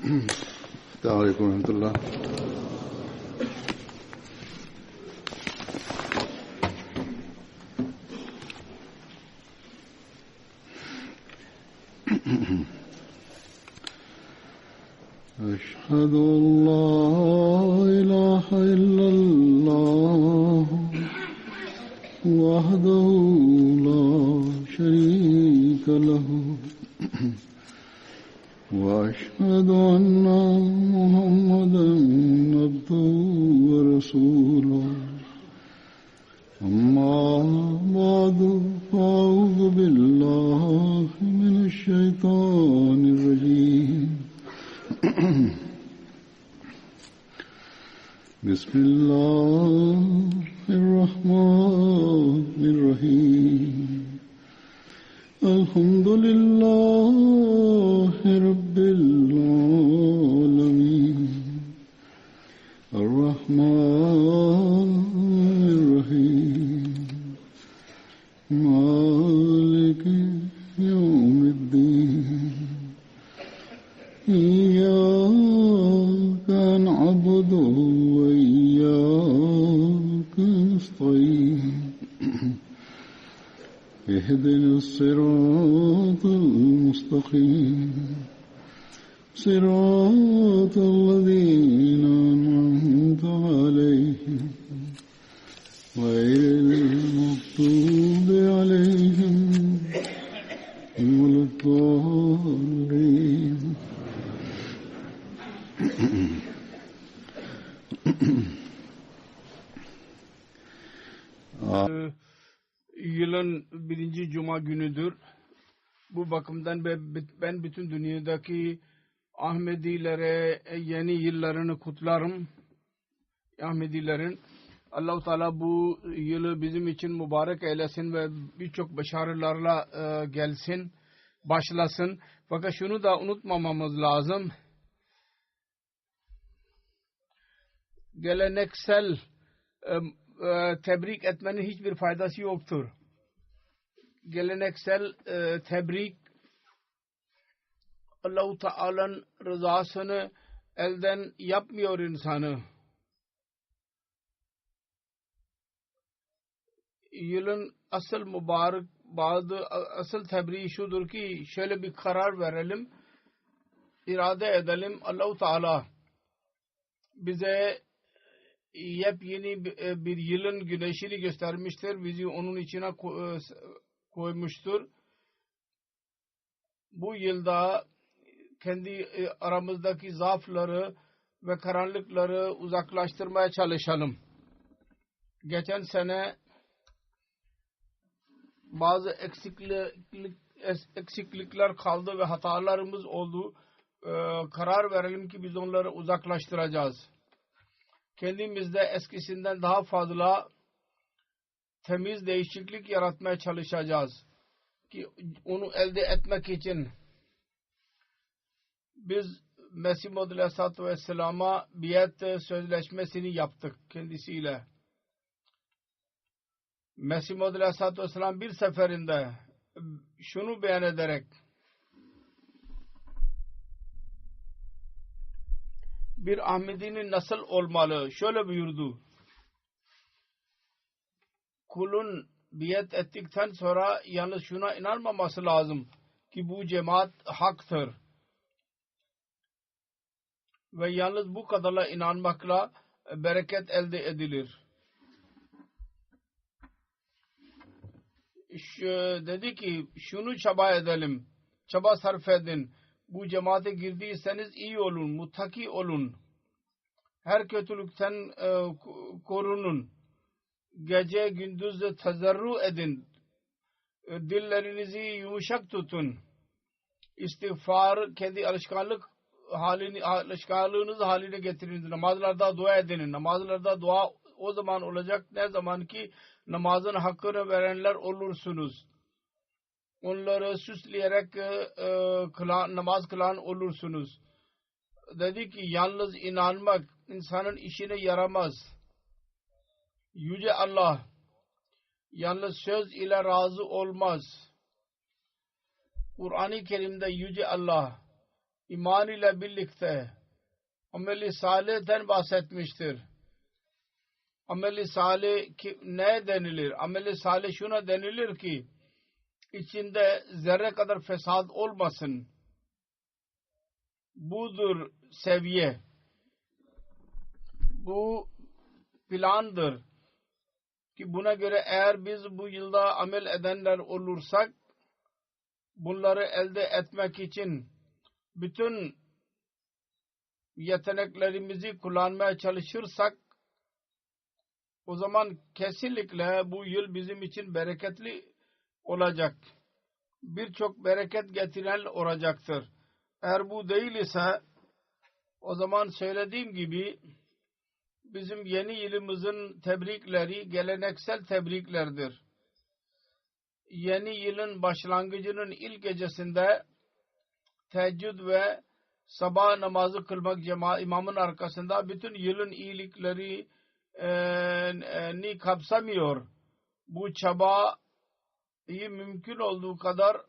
السلام عليكم ورحمة الله. أشهد أن لا إله إلا الله وحده لا شريك له وأشهد أن محمدا عبده ورسوله أما بعد فأعوذ بالله من الشيطان الرجيم بسم الله الرحمن الرحيم الحمد لله رب العالمين الرحمن الرحيم مالك يوم الدين إياك نعبد وإياك نستعين اهدنا الصراط المستقيم صراط الذين أنعمت عليهم غير المغضوب عليهم ولا الضالين. Yılın birinci cuma günüdür. Bu bakımdan ben bütün dünyadaki Ahmedilere yeni yıllarını kutlarım. Ahmedilerin Allah-u Teala bu yılı bizim için mübarek eylesin ve birçok başarılarla gelsin, başlasın. Fakat şunu da unutmamamız lazım. Geleneksel tebrik etmenin hiçbir faydası yoktur. Geleneksel tebrik Allah-u Teala'nın rızasını elden yapmıyor insanı. Yılın asıl mübarek asıl tebriği şudur ki şöyle bir karar verelim, irade edelim. Allah-u Teala bize yepyeni bir yılın güneşini göstermiştir. Bizi onun içine koymuştur. Bu yılda kendi aramızdaki zaafları ve karanlıkları uzaklaştırmaya çalışalım. Geçen sene bazı eksiklikler kaldı ve hatalarımız oldu. Karar verelim ki biz onları uzaklaştıracağız. Kendimizde eskisinden daha fazla temiz değişiklik yaratmaya çalışacağız. Ki onu elde etmek için biz Mesih Maud Aleyhisselatü Vesselam'a biat sözleşmesini yaptık kendisiyle. Mesih Maud Aleyhisselatü Vesselam bir seferinde şunu beyan ederek bir Ahmedi'nin nasıl olmalı şöyle buyurdu. Kulun biat ettikten sonra yalnız şuna inanmaması lazım ki bu cemaat haktır. Ve yalnız bu kadarla inanmakla bereket elde edilir. Dedi ki şunu çaba edelim. Çaba sarf edin. Bu cemaate girdiyseniz iyi olun. Muttaki olun. Her kötülükten korunun. Gece gündüz tezerru edin. Dillerinizi yumuşak tutun. İstiğfar kendi alışkanlığınız haline getirin. Namazlarda dua edin. Namazlarda dua o zaman olacak ne zaman ki namazın hakkını verenler olursunuz. Onları süsleyerek namaz kılan olursunuz. Dedi ki yalnız inanmak insanın işine yaramaz. Yüce Allah yalnız söz ile razı olmaz. Kur'an-ı Kerim'de Yüce Allah iman ile birlikte ameli salihten bahsetmiştir. Ameli salih ne denilir? Ameli salih şuna denilir ki içinde zerre kadar fesat olmasın. Budur seviye. Bu plandır ki buna göre eğer biz bu yılda amel edenler olursak bunları elde etmek için bütün yeteneklerimizi kullanmaya çalışırsak o zaman kesinlikle bu yıl bizim için bereketli olacak. Birçok bereket getiren olacaktır. Eğer bu değil ise o zaman söylediğim gibi bizim yeni yılımızın tebrikleri geleneksel tebriklerdir. Yeni yılın başlangıcının ilk gecesinde teheccüd ve sabah namazı kılmak imamın arkasında bütün yılın iyiliklerini kapsamıyor. Bu çabayı mümkün olduğu kadar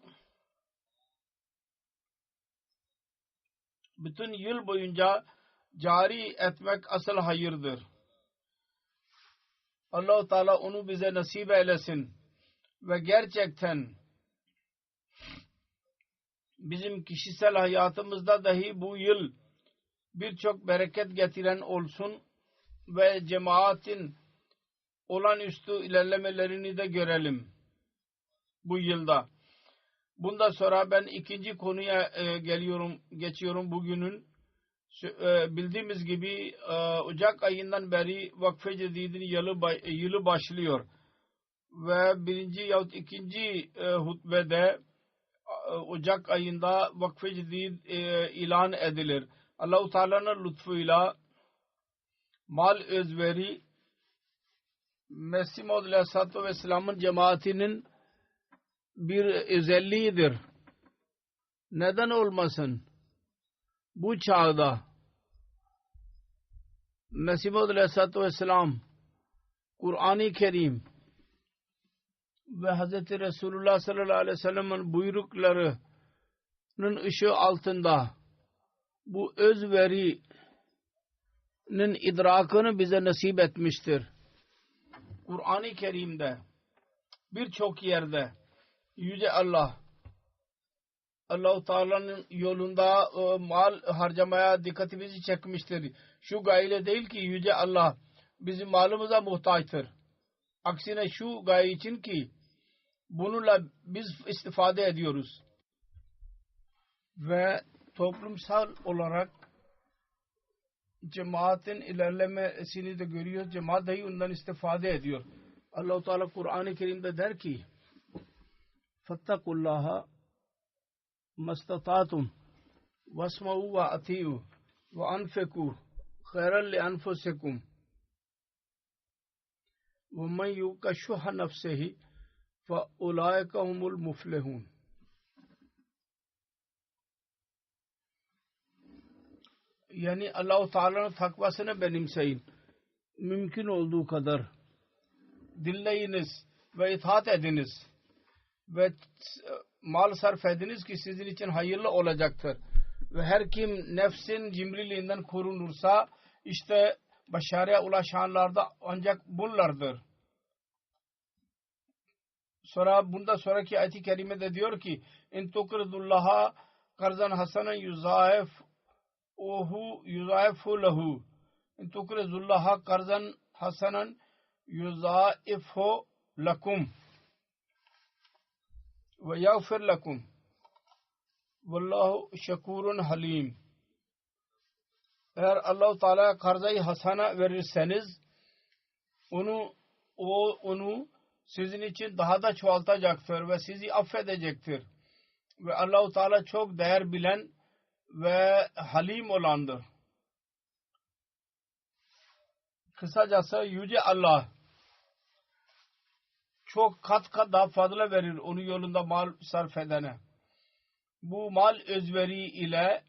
bütün yıl boyunca cari etmek asıl hayırdır. Allah-u Teala onu bize nasip eylesin ve gerçekten bizim kişisel hayatımızda dahi bu yıl birçok bereket getiren olsun ve cemaatin olağanüstü ilerlemelerini de görelim bu yılda. Bundan sonra ben ikinci konuya geçiyorum bugünün. Bildiğimiz gibi Ocak ayından beri Vakf-ı Cedid'in yılı başlıyor. Ve birinci yahut ikinci hutbede Ocak ayında Vakf-ı Cedid ilan edilir. Allah-u Teala'nın lütfuyla mal özveri Mesih Maud Aleyhisselatü Vesselam'ın cemaatinin bir özelliğidir. Neden olmasın? Bu çağda Mesih Maud Aleyhisselatü Vesselam Kur'an-ı Kerim ve Hz. Resulullah sallallahu aleyhi ve sellem'in buyruklarının ışığı altında bu özverinin idrakını bize nasip etmiştir. Kur'an-ı Kerim'de birçok yerde Yüce Allah-u Teala'nın yolunda mal harcamaya dikkatimizi çekmiştir. Şu gayle değil ki Yüce Allah bizim malımıza muhtaçtır. Aksine şu gaye için ki bununla biz istifade ediyoruz. Ve toplumsal olarak cemaatin ilerlemesini de görüyoruz. Cemaat dahi ondan istifade ediyor. Allah-u Teala Kur'an-ı Kerim'de der ki Fattakullaha mastata'tum vasma'u ve ati'u ve anfeku khairan li anfusikum ve men yuqa şuha nefsihi fe ulaika humul muflihun. Yani Allah-u Teala'nın takvasını benimseyin. Mümkün olduğu kadar dinleyiniz ve itaat ediniz ve mal sarf ediniz ki sizin için hayırlı olacaktır. Ve her kim nefsin cimriliğinden korunursa işte başarıya ulaşanlar da ancak bunlardır. Sonra bunda sonraki ayet-i kerimede diyor ki in tukridullaha karzan hasanen yuzaifu lehu in tukridullaha karzan hasanen yuzaifu lakum ve yağfir lakum vallahu şekurun halim. Eğer Allah-u Teala karzayı hasana verirseniz onu sizin için daha da çoğaltacaktır ve sizi affedecektir. Ve Allah-u Teala çok değer bilen ve halim olandır. Kısacası Yüce Allah çok kat daha fazla verir onun yolunda mal sarf edene. Bu mal özveri ile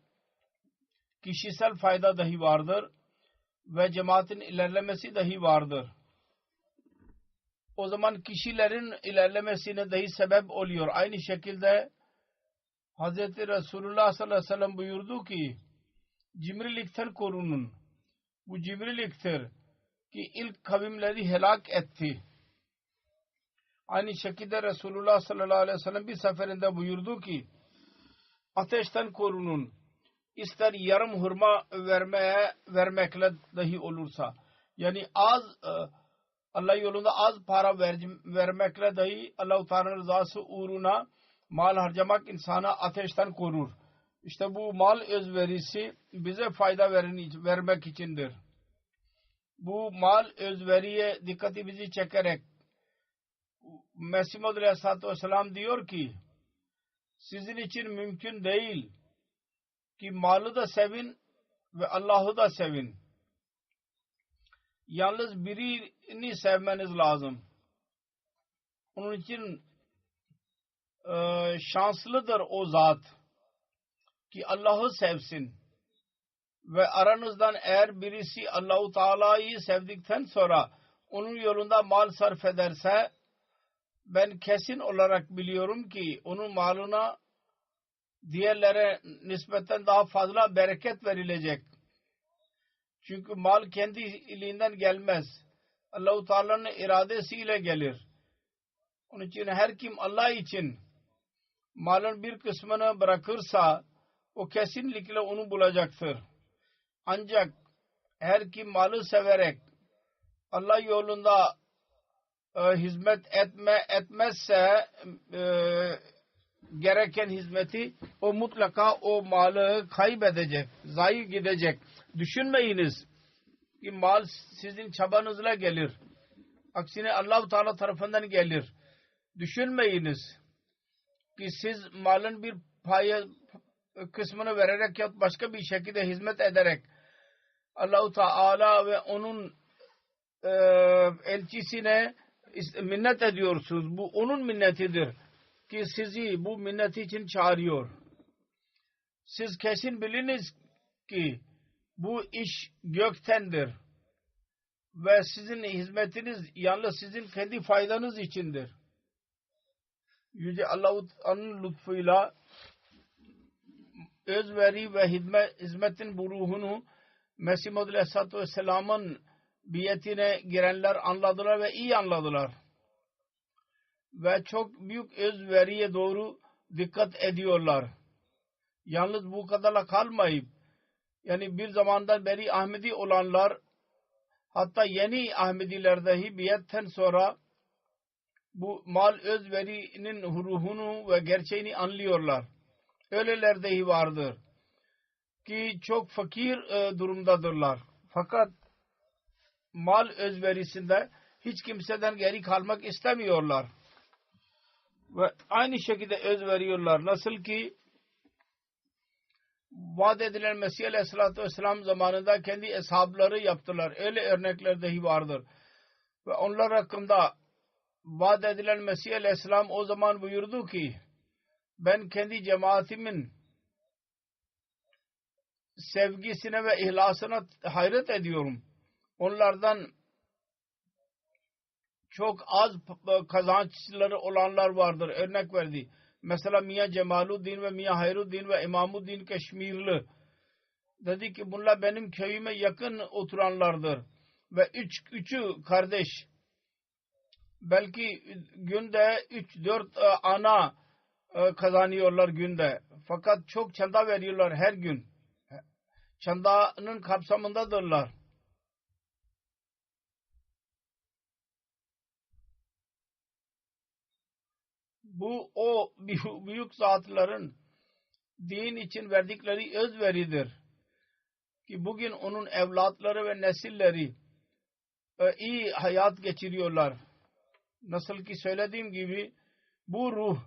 kişisel fayda dahi vardır ve cemaatin ilerlemesi dahi vardır. O zaman kişilerin ilerlemesine dahi sebep oluyor. Aynı şekilde Hz. Resulullah sallallahu aleyhi ve sellem buyurdu ki cimrilikten korunun. Bu cimriliktir ki ilk kavimleri helak etti. Aynı şekilde Resulullah sallallahu aleyhi ve sellem bir seferinde buyurdu ki ateşten korunun. İster yarım hurma vermekle dahi olursa. Yani az Allah yolunda az para vermekle dahi Allah-u Teala'nın rızası uğruna mal harcamak insana ateşten korur. İşte bu mal özverisi bize fayda vermek içindir. Bu mal özveriye dikkati bizi çekerek Mesih Maud Aleyhisselatü Vesselam diyor ki sizin için mümkün değil ki malı da sevin ve Allah'ı da sevin. Yalnız birini sevmeniz lazım. Onun için şanslıdır o zat ki Allah'ı sevsin. Ve aranızdan eğer birisi Allah-u Teala'yı sevdikten sonra onun yolunda mal sarf ederse ben kesin olarak biliyorum ki onun malına diğerlere nispeten daha fazla bereket verilecek. Çünkü mal kendiliğinden gelmez. Allah-u Teala'nın iradesiyle gelir. Onun için her kim Allah için malın bir kısmını bırakırsa o kesinlikle onu bulacaktır. Ancak her kim malı severek Allah yolunda hizmet etmezse gereken hizmeti o mutlaka o malı kaybedecek, zayi gidecek. Düşünmeyiniz ki mal sizin çabanızla gelir. Aksine Allah-u Teala tarafından gelir. Düşünmeyiniz ki siz malın bir payı kısmını vererek ya başka bir şekilde hizmet ederek Allah-u Teala ve onun elçisine minnet ediyorsunuz. Bu onun minnetidir ki sizi bu minneti için çağırıyor. Siz kesin biliniz ki bu iş göktendir ve sizin hizmetiniz yalnız sizin kendi faydanız içindir. Yüce Allah'ın lütfuyla özveri ve hizmetin bu ruhunu Mesih Maud Aleyhisselatü Vesselam'ın biyetine girenler anladılar ve iyi anladılar. Ve çok büyük özveriye doğru dikkat ediyorlar. Yalnız bu kadarla kalmayıp yani bir zamandan beri Ahmedi olanlar hatta yeni Ahmediler dahi biyetten sonra bu mal özverinin ruhunu ve gerçeğini anlıyorlar. Öyleler dahi vardır ki çok fakir durumdadırlar. Fakat mal özverisinde hiç kimseden geri kalmak istemiyorlar. Ve aynı şekilde öz veriyorlar. Nasıl ki vaat edilen Mesih Aleyhisselatü Vesselam zamanında kendi eshabları yaptılar. Öyle örnekler dahi vardır. Ve onlar hakkında vaat edilen Mesih Aleyhisselam o zaman buyurdu ki ben kendi cemaatimin sevgisine ve ihlasına hayret ediyorum. Onlardan çok az kazançları olanlar vardır. Örnek verdi. Mesela Miya Cemaluddin ve Miya Hayruddin ve İmamuddin Keşmirli. Dedi ki bunlar benim köyüme yakın oturanlardır. Ve üçü kardeş. Belki günde 3-4 ana kazanıyorlar günde. Fakat çok çanda veriyorlar her gün. Çandanın kapsamındadırlar. Bu o büyük zatların din için verdikleri özveridir. Ki bugün onun evlatları ve nesilleri iyi hayat geçiriyorlar. Nasıl ki söylediğim gibi bu ruh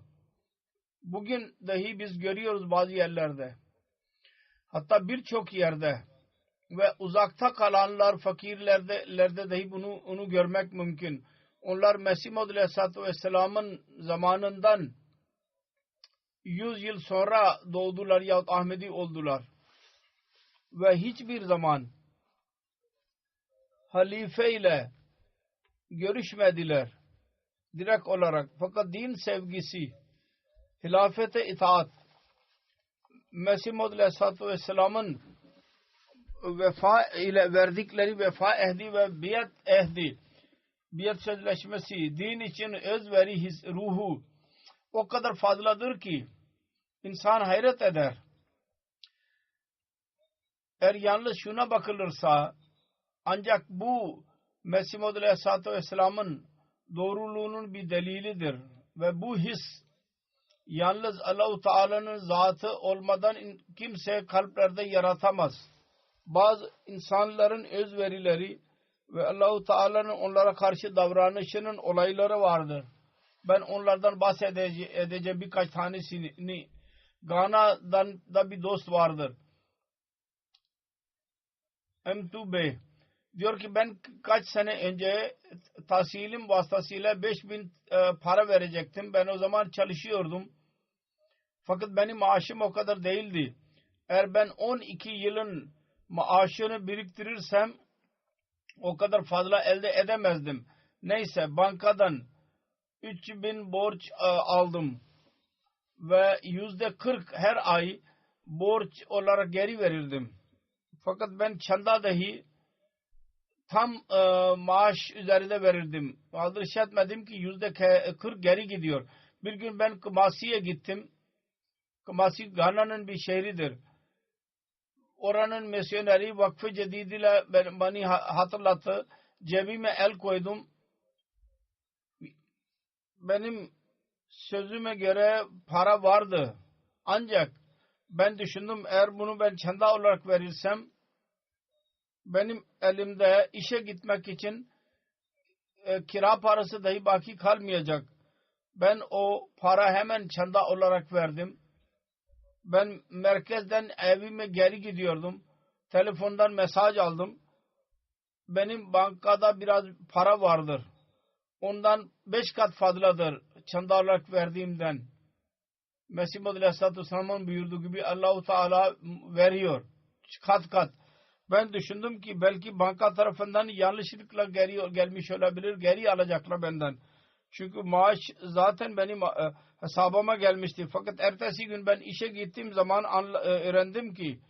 bugün dahi biz görüyoruz bazı yerlerde. Hatta birçok yerde ve uzakta kalanlar fakirlerde dahi onu görmek mümkün. Onlar Mesih Maud Aleyhisselatü Vesselam'ın zamanından 100 yıl sonra doğdular yahut Ahmedi oldular. Ve hiçbir zaman halife ile görüşmediler direkt olarak. Fakat din sevgisi, hilafete itaat Mesih Maud Aleyhisselatü Vesselam'ın vefa ile verdikleri vefa ehdi ve biat ehdi, biat sözleşmesi, din için özveri ruhu o kadar fazladır ki insan hayret eder. Eğer yalnız şuna bakılırsa ancak bu Mesih Maud Aleyhisselatü Vesselam'ın doğruluğunun bir delilidir ve bu his yalnız Allah-u Teala'nın zatı olmadan kimse kalplerde yaratamaz. Bazı insanların özverileri ve Allah-u Teala'nın onlara karşı davranışının olayları vardır. Ben onlardan bahsedeceğim birkaç tanesini. Gana'dan da bir dost vardır. M2 Bey diyor ki ben kaç sene önce tahsilim vasıtasıyla 5.000 para verecektim. Ben o zaman çalışıyordum. Fakat benim maaşım o kadar değildi. Eğer ben 12 yılın maaşını biriktirirsem o kadar fazla elde edemezdim. Neyse bankadan 3.000 borç aldım ve %40 her ay borç olarak geri verirdim. Fakat ben çanda dahi tam maaş üzerinde verirdim. Aldırış etmedim ki %40 geri gidiyor. Bir gün ben Kumasi'ye gittim. Kumasi Gana'nın bir şehridir. Oranın misyoneri Vakfı Cedid ile beni hatırlattı. Cebime el koydum. Benim sözüme göre para vardı. Ancak ben düşündüm eğer bunu ben çanda olarak verirsem benim elimde işe gitmek için kira parası dahi baki kalmayacak. Ben o para hemen çanda olarak verdim. Ben merkezden evime geri gidiyordum. Telefondan mesaj aldım. Benim bankada biraz para vardır. Ondan 5 kat fazladır çanda olarak verdiğimden. Mesih Maud Aleyhisselatü Vesselam'ın buyurduğu gibi Allah-u Teala veriyor. Kat kat. Ben düşündüm ki belki banka tarafından yanlışlıkla geri gelmiş olabilir. Geri alacaklar benden. Çünkü maaş zaten benim hesabıma gelmişti. Fakat ertesi gün ben işe gittiğim zaman öğrendim ki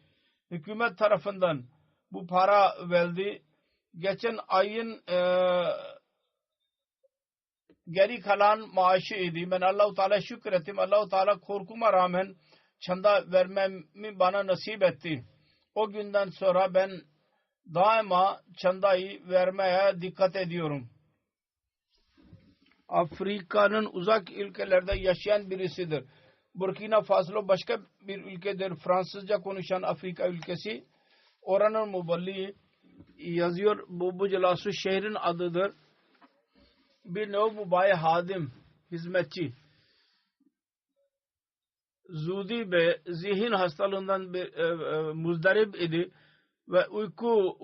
hükümet tarafından bu para verdi. Geçen ayın geri kalan maaşı idi. Ben Allah-u Teala şükrettim. Allah-u Teala korkuma rağmen çanda vermemi bana nasip etti. O günden sonra ben daima çandayı vermeye dikkat ediyorum. Afrika'nın uzak ülkelerde yaşayan birisidir. Burkina Faso başka bir ülkedir. Fransızca konuşan Afrika ülkesi. Oranın muballi yazıyor. Bu Celasu şehrin adıdır. Bir nev-mübayi hadim, hizmetçi. Zudi Bey zihin hastalığından muzdarip idi ve uyku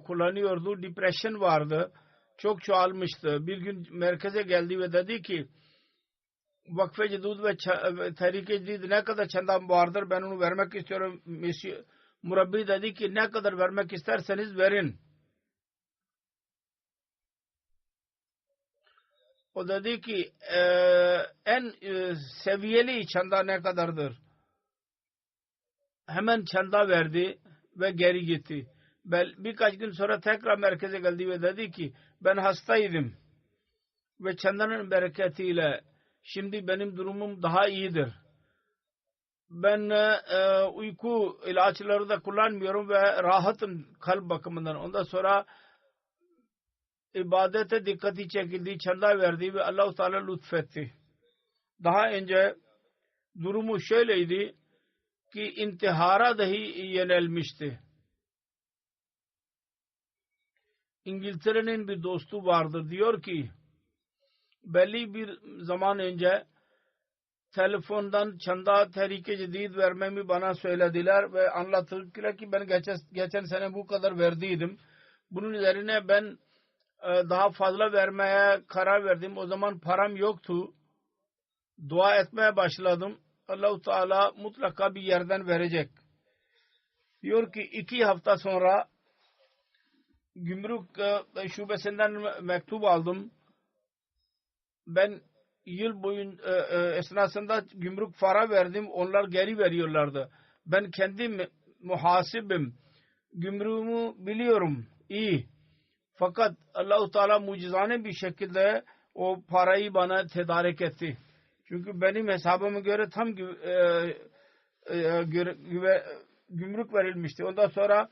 kullanıyordu. Depresyon vardı. Çok çoğalmıştı. Bir gün merkeze geldi ve dedi ki Vakfe Cedud ve Tehrik-i Cedid ne kadar çandam vardır ben onu vermek istiyorum. Murabbi dedi ki ne kadar vermek isterseniz verin. O dedi ki en seviyeli çanda ne kadardır? Hemen çanda verdi ve geri gitti. Birkaç gün sonra tekrar merkeze geldi ve dedi ki ben hastaydım ve çandanın bereketiyle şimdi benim durumum daha iyidir. Ben uyku ilaçları da kullanmıyorum ve rahatım kalp bakımından. Ondan sonra ibadete dikkati çekildi, çanda verdi ve Allah-u Teala lütfetti. Daha önce durumu şöyleydi ki intihara dahi yönelmişti. İngiltere'nin bir dostu vardır. Diyor ki belli bir zaman önce telefondan çanda Tehrik-i Cedid vermemi bana söylediler ve anlattılar ki ben geçen sene bu kadar verdiydim. Bunun üzerine ben daha fazla vermeye karar verdim. O zaman param yoktu. Dua etmeye başladım. Allah-u Teala mutlaka bir yerden verecek. Diyor ki 2 hafta sonra gümrük şubesinden mektup aldım. Ben yıl boyun esnasında gümrük para verdim. Onlar geri veriyorlardı. Ben kendi muhasibim. Gümrüğümü biliyorum. İyi. Fakat Allah-u Teala mucizane bir şekilde o parayı bana tedarik etti. Çünkü benim hesabıma göre tam gümrük verilmişti. Ondan sonra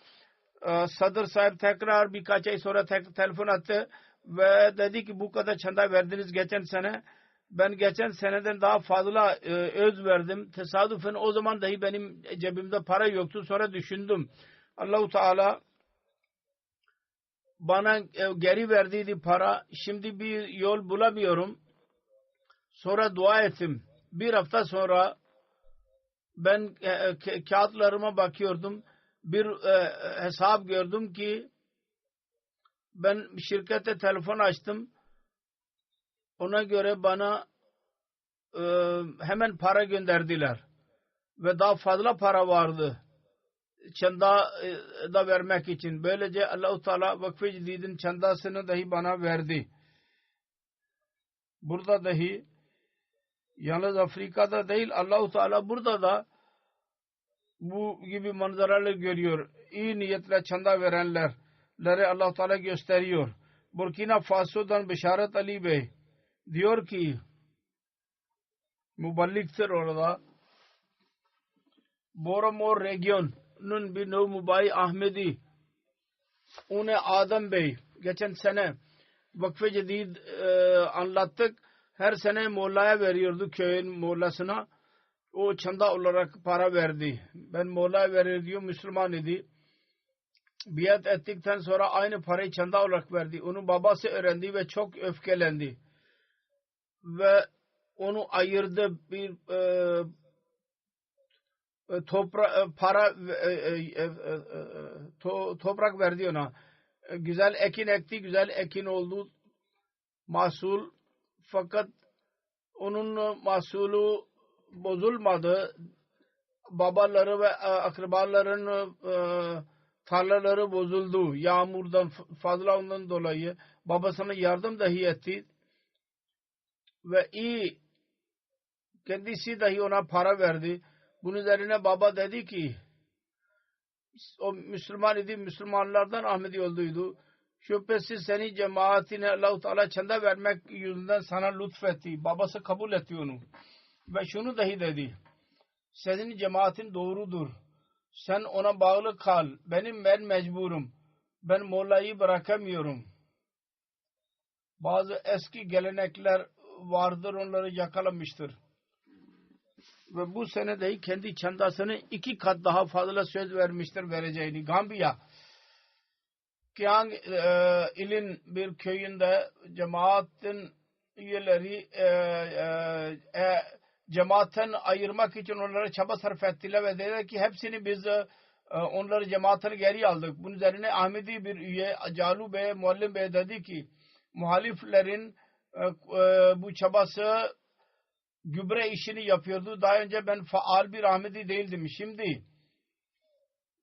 Sadır sahip tekrar birkaç ay sonra telefon attı ve dedi ki bu kadar çanda verdiniz geçen sene. Ben geçen seneden daha fazla öz verdim. Tesadüfen o zaman dahi benim cebimde para yoktu. Sonra düşündüm. Allah-u Teala bana geri verdiydi para. Şimdi bir yol bulamıyorum. Sonra dua ettim. Bir hafta sonra ben kağıtlarıma bakıyordum. Bir hesap gördüm ki ben şirkete telefon açtım. Ona göre bana hemen para gönderdiler. Ve daha fazla para vardı. Çanda da vermek için. Böylece Allah-u Teala Vakf-ı Cedid'in çandasını dahi bana verdi. Burada dahi yalnız Afrika'da değil Allah-u Teala burada da bu gibi manzaraları görüyor. İyi niyetle çanda verenleri Allah-u Teala gösteriyor. Burkina Faso'dan Beşaret Ali Bey diyor ki muballiktir orada. Boromor regionun bir Nev Mubai Ahmedi Une Adam Bey geçen sene Vakf-ı Cedid anlattık. Her sene Molla'ya veriyordu köyün Molla'sına. O çanda olarak para verdi. Ben Molla'ya verir diyor Müslüman idi. Biat ettikten sonra aynı parayı çanda olarak verdi. Onun babası öğrendi ve çok öfkelendi. Ve onu ayırdı bir toprak verdi ona. Güzel ekin ekti, güzel ekin oldu. Mahsul fakat onun mahsulü bozulmadı. Babaları ve akrabaların tarlaları bozuldu. Yağmurdan fazla ondan dolayı babasına yardım dahi etti. Ve iyi kendisi dahi ona para verdi. Bunun üzerine baba dedi ki o Müslüman idi. Müslümanlardan Ahmedi olduydu. Şüphesiz seni cemaatine Allah-u Teala çanda vermek yüzünden sana lütfetti. Babası kabul etti onu. Ve şunu dahi dedi. Senin cemaatin doğrudur. Sen ona bağlı kal. Ben mecburum. Ben Molla'yı bırakamıyorum. Bazı eski gelenekler vardır, onları yakalamıştır. Ve bu sene dahi kendi çandasını 2 kat daha fazla söz vermiştir vereceğini. Gambiya Kiang ilin bir köyünde cemaatin üyeleri cemaatten ayırmak için onlara çaba sarf ettiler ve dediler ki hepsini biz onları cemaatine geri aldık. Bunun üzerine Ahmedi bir üye Calu Bey, Muallim Bey dedi ki muhaliflerin bu çabası gübre işini yapıyordu. Daha önce ben faal bir Ahmedi değildim. Şimdi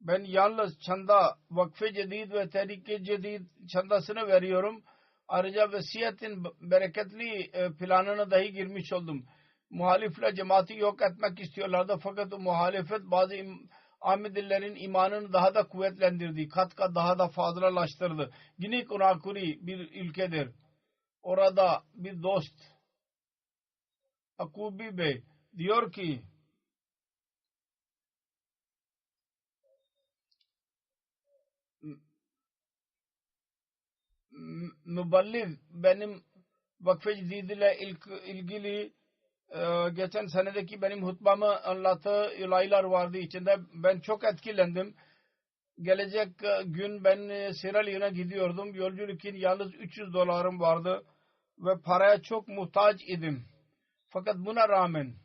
ben yalnız çanda Vakf-ı Cedid ve Tehrik-i Cedid çandasını veriyorum. Ayrıca vesiyetin bereketli planına dahi girmiş oldum. Muhalifler cemaati yok etmek istiyorlardı. Fakat o muhalefet bazı Ahmedilerin imanını daha da kuvvetlendirdi. Kat kat daha da fazlalaştırdı. Guinea Conakry bir ülkedir. Orada bir dost Akubi Bey diyor ki müballig benim Vakf-ı Cedid ile ilgili geçen senedeki benim hutbamı anlattığı olaylar vardı içinde. Ben çok etkilendim. Gelecek gün ben Sierra Leone'a gidiyordum. Yolculuk için yalnız $300 vardı ve paraya çok muhtaç idim. Fakat buna rağmen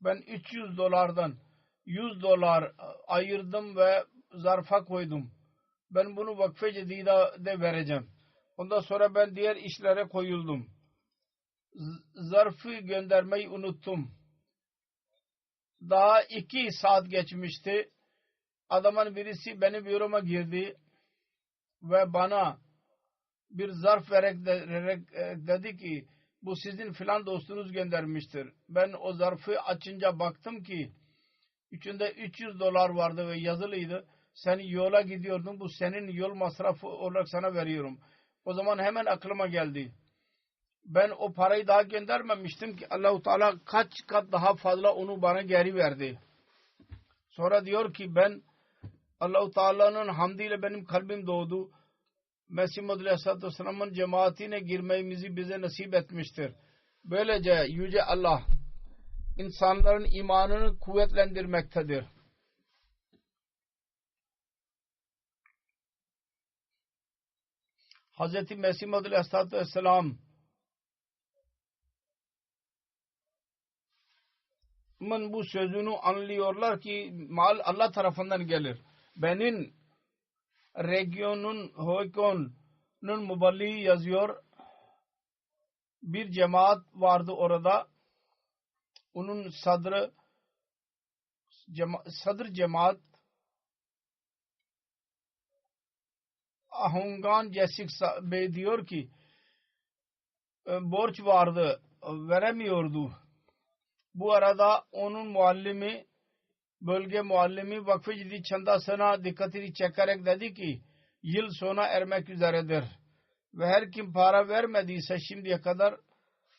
ben $300'dan $100 ayırdım ve zarfa koydum. Ben bunu Vakf-ı Cedid'e vereceğim. Ondan sonra ben diğer işlere koyuldum. Zarfı göndermeyi unuttum. Daha 2 saat geçmişti. Adamın birisi benim büroma girdi ve bana bir zarf vererek dedi ki bu sizin filan dostunuz göndermiştir. Ben o zarfı açınca baktım ki İçinde $300 vardı ve yazılıydı. Sen yola gidiyordun. Bu senin yol masrafı olarak sana veriyorum. O zaman hemen aklıma geldi. Ben o parayı daha göndermemiştim ki Allah-u Teala kaç kat daha fazla onu bana geri verdi. Sonra diyor ki ben Allah-u Teala'nın hamdiyle benim kalbim doğdu. Mesih Muhammed Aleyhisselatü Vesselam'ın cemaatine girmemizi bize nasip etmiştir. Böylece Yüce Allah insanların imanını kuvvetlendirmektedir. Hz. Mesih Muhammed Aleyhisselatü Vesselam'ın bu sözünü anlıyorlar ki mal Allah tarafından gelir. Benim regionun Hoykon'un muballiği yazıyor. Bir cemaat vardı orada. Onun sadr cemaat Ahungan Cesik Bey diyor ki borç vardı, veremiyordu. Bu arada onun muallimi, bölge muallimi Vakf-ı Ciddi çandasına dikkatini çekerek dedi ki yıl sona ermek üzeredir. Ve her kim para vermediyse şimdiye kadar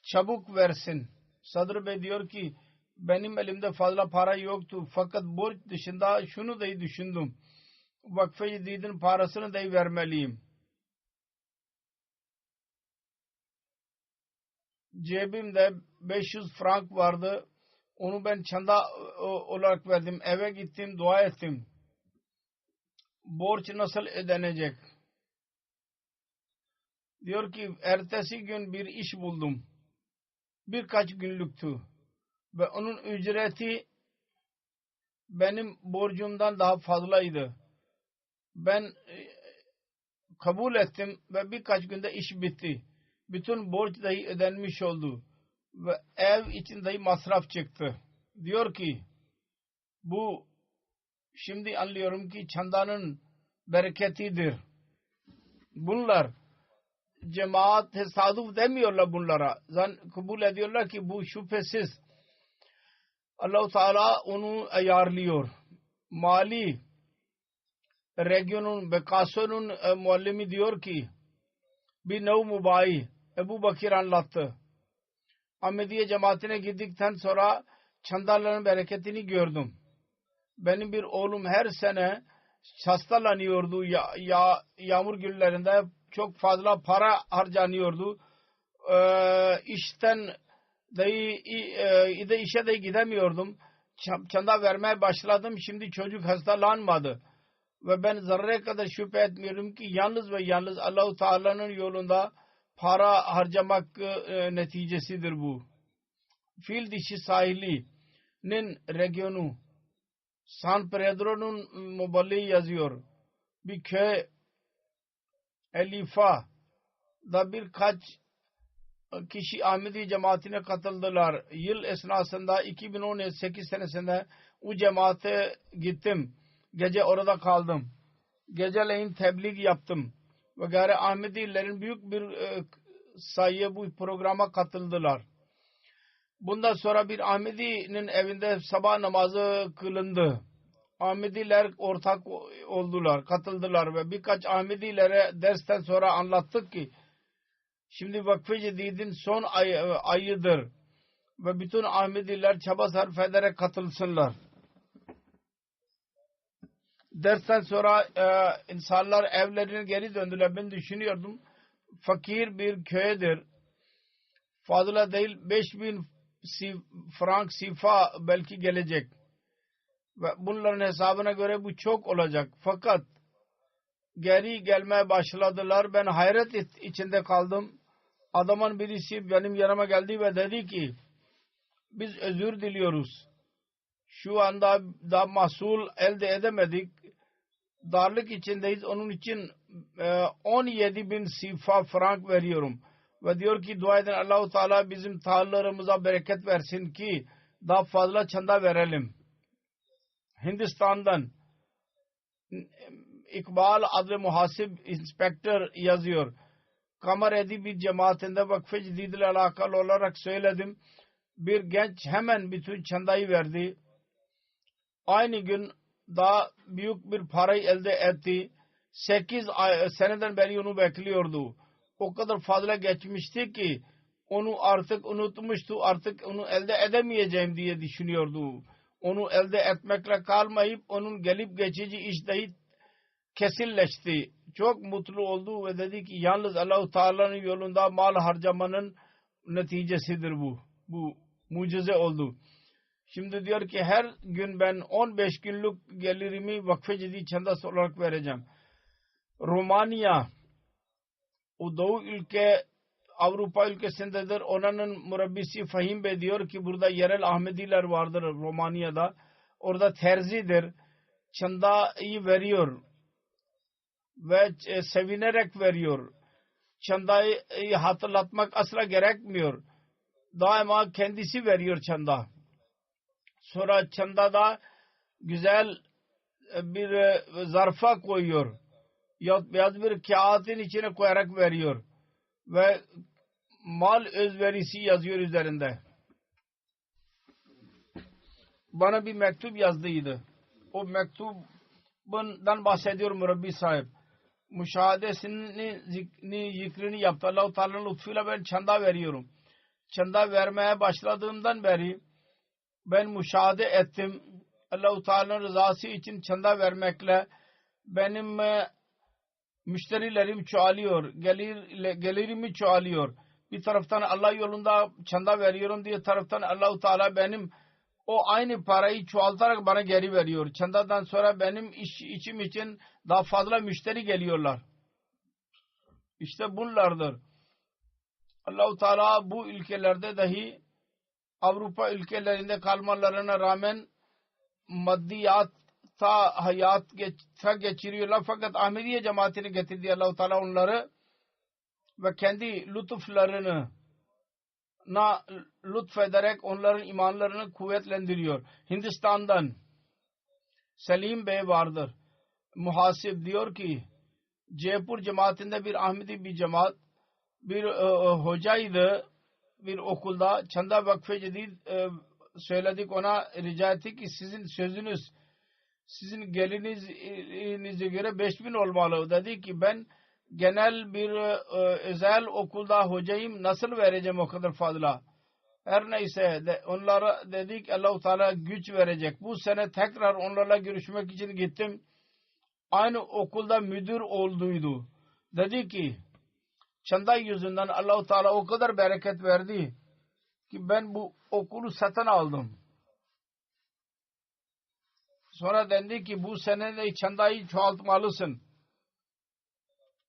çabuk versin. Sadr Bey diyor ki benim elimde fazla para yoktu. Fakat borç dışında şunu da düşündüm. Vakf-ı Ciddid'in parasını da vermeliyim. Cebimde 500 frank vardı. Onu ben çanda olarak verdim. Eve gittim, dua ettim. Borç nasıl ödenecek? Diyor ki ertesi gün bir iş buldum. Birkaç günlüktü. Ve onun ücreti benim borcumdan daha fazlaydı. Ben kabul ettim ve birkaç günde iş bitti. Bütün borç dahi ödenmiş oldu. Ve ev için dahi masraf çıktı. Diyor ki bu şimdi anlıyorum ki çandanın bereketidir. Bunlar cemaat tesadüf demiyorlar bunlara. Kabul ediyorlar ki bu şüphesiz Allah-u Teala onu ayarlıyor. Mali regionun Bekaso'nun muallimi diyor ki bir nev mübayi Ebu Bakir anlattı. Ahmediye cemaatine gittikten sonra çandaların bereketini gördüm. Benim bir oğlum her sene hastalanıyordu. Yağmur günlerinde çok fazla para harcanıyordu. İşten işe de gidemiyordum. Çanda vermeye başladım. Şimdi çocuk hastalanmadı. Ve ben zerre kadar şüphe etmiyorum ki yalnız ve yalnız Allah-u Teala'nın yolunda para harcamak neticesidir bu. Fil dişi sahilinin regionu San Pedro'nun muballiği yazıyor. Bir köy Elifa'da birkaç kişi Ahmedi cemaatine katıldılar. Yıl esnasında 2018 senesinde o cemaate gittim. Gece orada kaldım. Geceleyin tebliğ yaptım. Ve gayri Ahmedilerin büyük bir sayı bu programa katıldılar. Bundan sonra bir Ahmedi'nin evinde sabah namazı kılındı. Ahmediler ortak oldular, katıldılar ve birkaç Ahmedilere dersten sonra anlattık ki şimdi Vakf-ı Cidid'in son ayıdır ve bütün Ahmediler çaba sarf ederek katılsınlar. Dersten sonra insanlar evlerine geri döndüler. Ben düşünüyordum fakir bir köydir. Fazla değil 5000 frank sifa belki gelecek. Ve bunların hesabına göre bu çok olacak. Fakat geri gelmeye başladılar. Ben hayret içinde kaldım. Adamın birisi benim yanıma geldi ve dedi ki biz özür diliyoruz. Şu anda da mahsul elde edemedik. Darlık içindeyiz. Onun için 17.000 sifa frank veriyorum. Ve diyor ki dua edin Allah-u Teala bizim tarlalarımıza bereket versin ki daha fazla çanda verelim. Hindistan'dan İkbal adlı muhasip inspektör yazıyor. Kamar Edibi cemaatinde Vakf-ı Cidid ile alakalı olarak söyledim. Bir genç hemen bütün çandayı verdi. aynı gün daha büyük bir parayı elde etti. 8 seneden beri onu bekliyordu. O kadar fazla geçmişti ki onu artık unutmuştu. Artık onu elde edemeyeceğim diye düşünüyordu. Onu elde etmekle kalmayıp onun gelip geçici iştahı kesinleşti. Çok mutlu oldu ve dedi ki yalnız Allah-u Teala'nın yolunda mal harcamanın neticesidir bu. Bu mucize oldu. Şimdi diyor ki her gün ben 15 günlük gelirimi vakfe ciddi çandası olarak vereceğim. Romanya o doğu ülke Avrupa ülkesindedir. Oranın mürebbisi Fahim Bey diyor ki burada yerel Ahmediler vardır Romanya'da. Orada terzidir. Çandayı veriyor ve sevinerek veriyor. Çandayı hatırlatmak asla gerekmiyor. Daima kendisi veriyor çanda. Sonra çandada güzel bir zarfa koyuyor. Ya beyaz bir kağıtın içine koyarak veriyor. Ve mal özverisi yazıyor üzerinde. Bana bir mektup yazdıydı. O mektubundan bahsediyor Murabbi sahip. Müşahadesini zikrini yaptı. Allah-u Teala'nın lütfuyla ben çanda veriyorum. Çanda vermeye başladığımdan beri ben müşahede ettim. Allah-u Teala'nın rızası için çanda vermekle benim müşterilerim çoğalıyor. Gelirimi çoğalıyor. Bir taraftan Allah yolunda çanda veriyorum. Diğer taraftan Allah-u Teala benim o aynı parayı çoğaltarak bana geri veriyor. Çandadan sonra benim içim için daha fazla müşteri geliyorlar. İşte bunlardır. Allah-u Teala bu ülkelerde dahi Avrupa ülkelerinde kalmalarına rağmen maddiyata hayata geçiriyorlar. Fakat Ahmediye cemaatini getirdi Allah-u Teala onları ve kendi lütuflarını lütfederek onların imanlarını kuvvetlendiriyor. Hindistan'dan Selim Bey vardır. Muhasip diyor ki Jaipur cemaatinde bir Ahmedi bir cemaat bir hocaydı bir okulda çanda vakfe cedid söyledik ona rica ettik ki sizin sözünüz sizin gelirinize göre 5000 olmalı. Dedi ki ben genel bir özel okulda hocayım nasıl vereceğim o kadar fazla. Her neyse onlara dedik Allah-u Teala güç verecek. Bu sene tekrar onlarla görüşmek için gittim. Aynı okulda müdür olduydu. Dedi ki çanda yüzünden Allah-u Teala o kadar bereket verdi ki ben bu okulu satın aldım. Sonra dendi ki bu sene de çandayı çoğaltmalısın.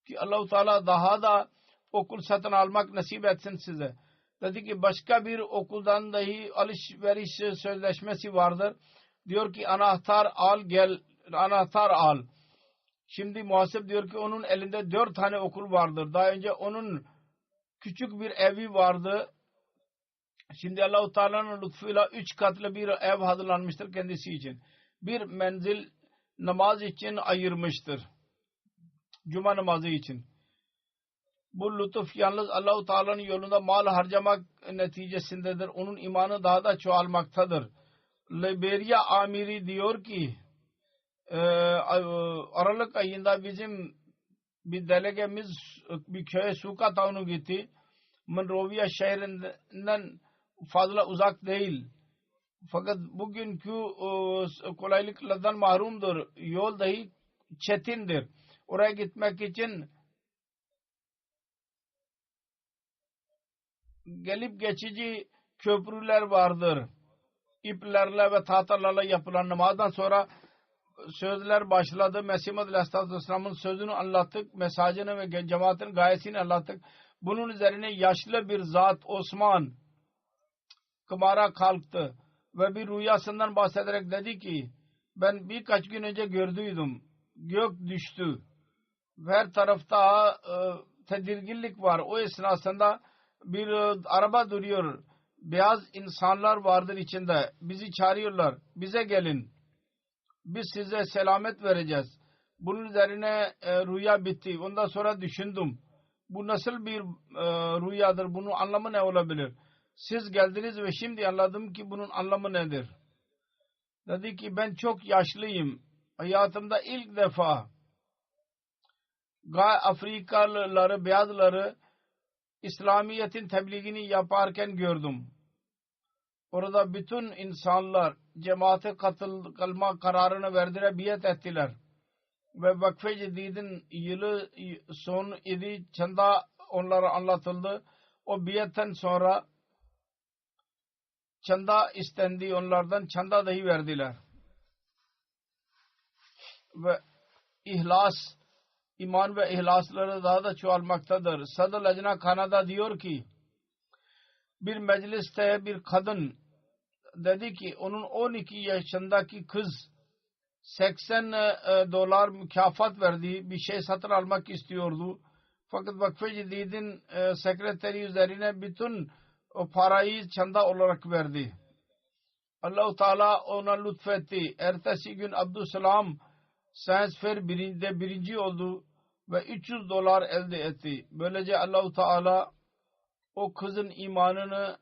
Ki Allah-u Teala daha da okul satın almak nasip etsin size. Dedi ki başka bir okuldan dahi alışveriş sözleşmesi vardır. Diyor ki anahtar al. Şimdi muhasip diyor ki onun elinde 4 tane okul vardır. Daha önce onun küçük bir evi vardı. Şimdi Allah-u Teala'nın lütfuyla 3 katlı bir ev hazırlanmıştır kendisi için. Bir menzil namaz için ayırmıştır. Cuma namazı için. Bu lütuf yalnız Allah-u Teala'nın yolunda mal harcamak neticesindedir. Onun imanı daha da çoğalmaktadır. Liberia amiri diyor ki Aralık ayında bizim bir delegemiz bir köye Suka Town'a gitti. Monrovia şehrinden fazla uzak değil. Fakat bugünkü kolaylıklardan mahrumdur. Yol dahi çetindir. Oraya gitmek için gelip geçici köprüler vardır. İplerle ve tahtalarla yapılan namazdan sonra sözler başladı. Mesih Muhammed Aleyhisselam'ın sözünü anlattık. Mesajını ve cemaatin gayesini anlattık. Bunun üzerine yaşlı bir zat Osman kımara kalktı ve bir rüyasından bahsederek dedi ki ben birkaç gün önce gördüydüm. Gök düştü. Her tarafta tedirginlik var. O esnasında bir araba duruyor. Beyaz insanlar vardır içinde. Bizi çağırıyorlar. Bize gelin. Biz size selamet vereceğiz. Bunun üzerine rüya bitti. Ondan sonra düşündüm. Bu nasıl bir rüyadır? Bunun anlamı ne olabilir? Siz geldiniz ve şimdi anladım ki bunun anlamı nedir? Dedi ki ben çok yaşlıyım. Hayatımda ilk defa Afrikalıları, beyazları İslamiyet'in tebliğini yaparken gördüm. Orada bütün insanlar cemaate katılma kararını verdiler, biat ettiler. Ve Vakfe Cedid'in yılı son idi, çanda onlara anlatıldı. O biatten sonra çanda istendi onlardan, çanda dahi verdiler. Ve ihlas, iman ve ihlasları daha da çoğalmaktadır. Sadr Lajna Khana'da diyor ki bir mecliste bir kadın dedi ki onun 12 yaşındaki kız $80 mükafat verdi. Bir şey satın almak istiyordu. Fakat Vakfe Cedid'in sekreteri üzerine bütün o parayı çanda olarak verdi. Allah-u Teala ona lütfetti. Ertesi gün Abdüsselam Science Fair birinci oldu ve $300 elde etti. Böylece Allah-u Teala o kızın imanını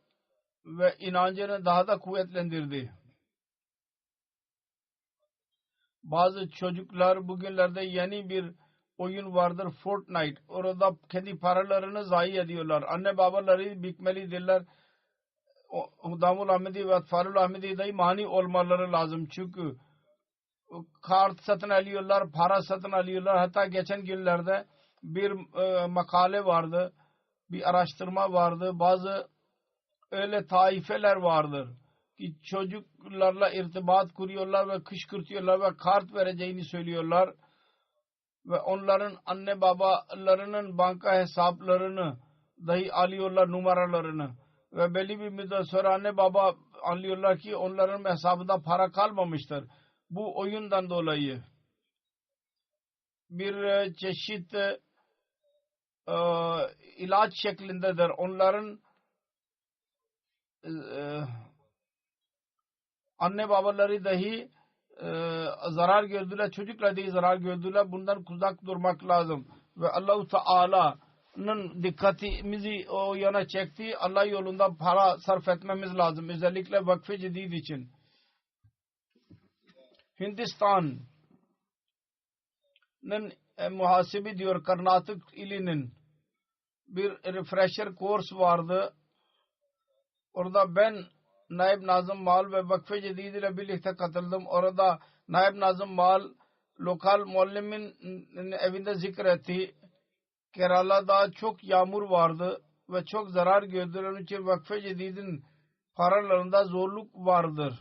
ve inancını daha da kuvvetlendirdi. Bazı çocuklar bugünlerde yeni bir oyun vardır, Fortnite. Orada kendi paralarını zayi ediyorlar. Anne babaları bikmelidirler. Damul Ahmedi ve Atfalul Ahmedi dahi mani olmaları lazım. Çünkü kart satın alıyorlar, para satın alıyorlar. Hatta geçen günlerde bir makale vardı, bir araştırma vardı. Bazı öyle taifeler vardır ki çocuklarla irtibat kuruyorlar ve kışkırtıyorlar ve kart vereceğini söylüyorlar. Ve onların anne babalarının banka hesaplarını dahi alıyorlar, numaralarını. Ve belli bir müddet sonra anne baba anlıyorlar ki onların hesabında para kalmamıştır. Bu oyundan dolayı bir çeşit ilaç şeklindedir. Onların anne babaları dahi zarar gördüler, çocuklar dahi zarar gördüler. Bundan uzak durmak lazım. Ve Allah-u Teala'nın dikkatimizi o yana çekti. Allah yolunda para sarf etmemiz lazım. Özellikle Vakfe Cedid için. Hindistan'ın muhasibi diyor, Karnatik ilinin bir refresher course vardı. Orada ben Naib Nazım Mal ve Vakfe Cedid ile birlikte katıldım. Orada Naib Nazım Mal lokal muallimin evinde zikretti. Kerala'da çok yağmur vardı ve çok zarar gördüler. Onun için Vakfe Cedid'in paralarında zorluk vardır.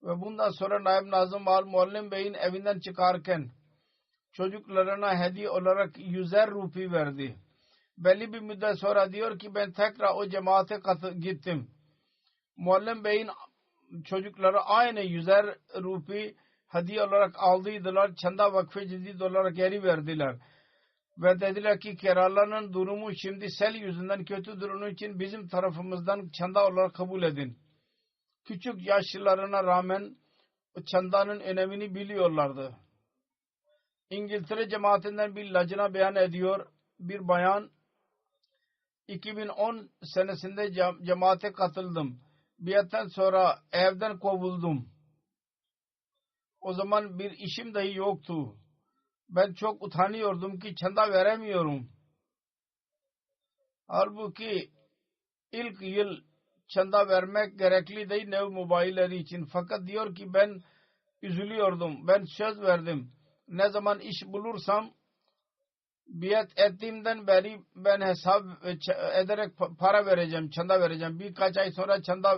Ve bundan sonra Naib Nazım Mal Muallim Bey'in evinden çıkarken çocuklarına hediye olarak 100 rupi verdi. Belli bir müddet sonra diyor ki ben tekrar o cemaate gittim. Muallim Bey'in çocukları aynı 100 rupi hediye olarak aldıydılar. Çanda Vakfe Cedid olarak geri verdiler. Ve dediler ki Kerala'nın durumu şimdi sel yüzünden kötüdür. Onun için bizim tarafımızdan çanda olarak kabul edin. Küçük yaşlarına rağmen çandanın önemini biliyorlardı. İngiltere cemaatinden bir lacına beyan ediyor. Bir bayan 2010 senesinde cemaate katıldım. Biatten sonra evden kovuldum. O zaman bir işim dahi yoktu. Ben çok utanıyordum ki çanda veremiyorum. Halbuki ilk yıl çanda vermek gerekli değil nev mobilleri için. Fakat diyor ki ben üzülüyordum. Ben söz verdim. Ne zaman iş bulursam biat ettiğimden beri ben hesap ederek para vereceğim, çanda vereceğim. Birkaç ay sonra çanda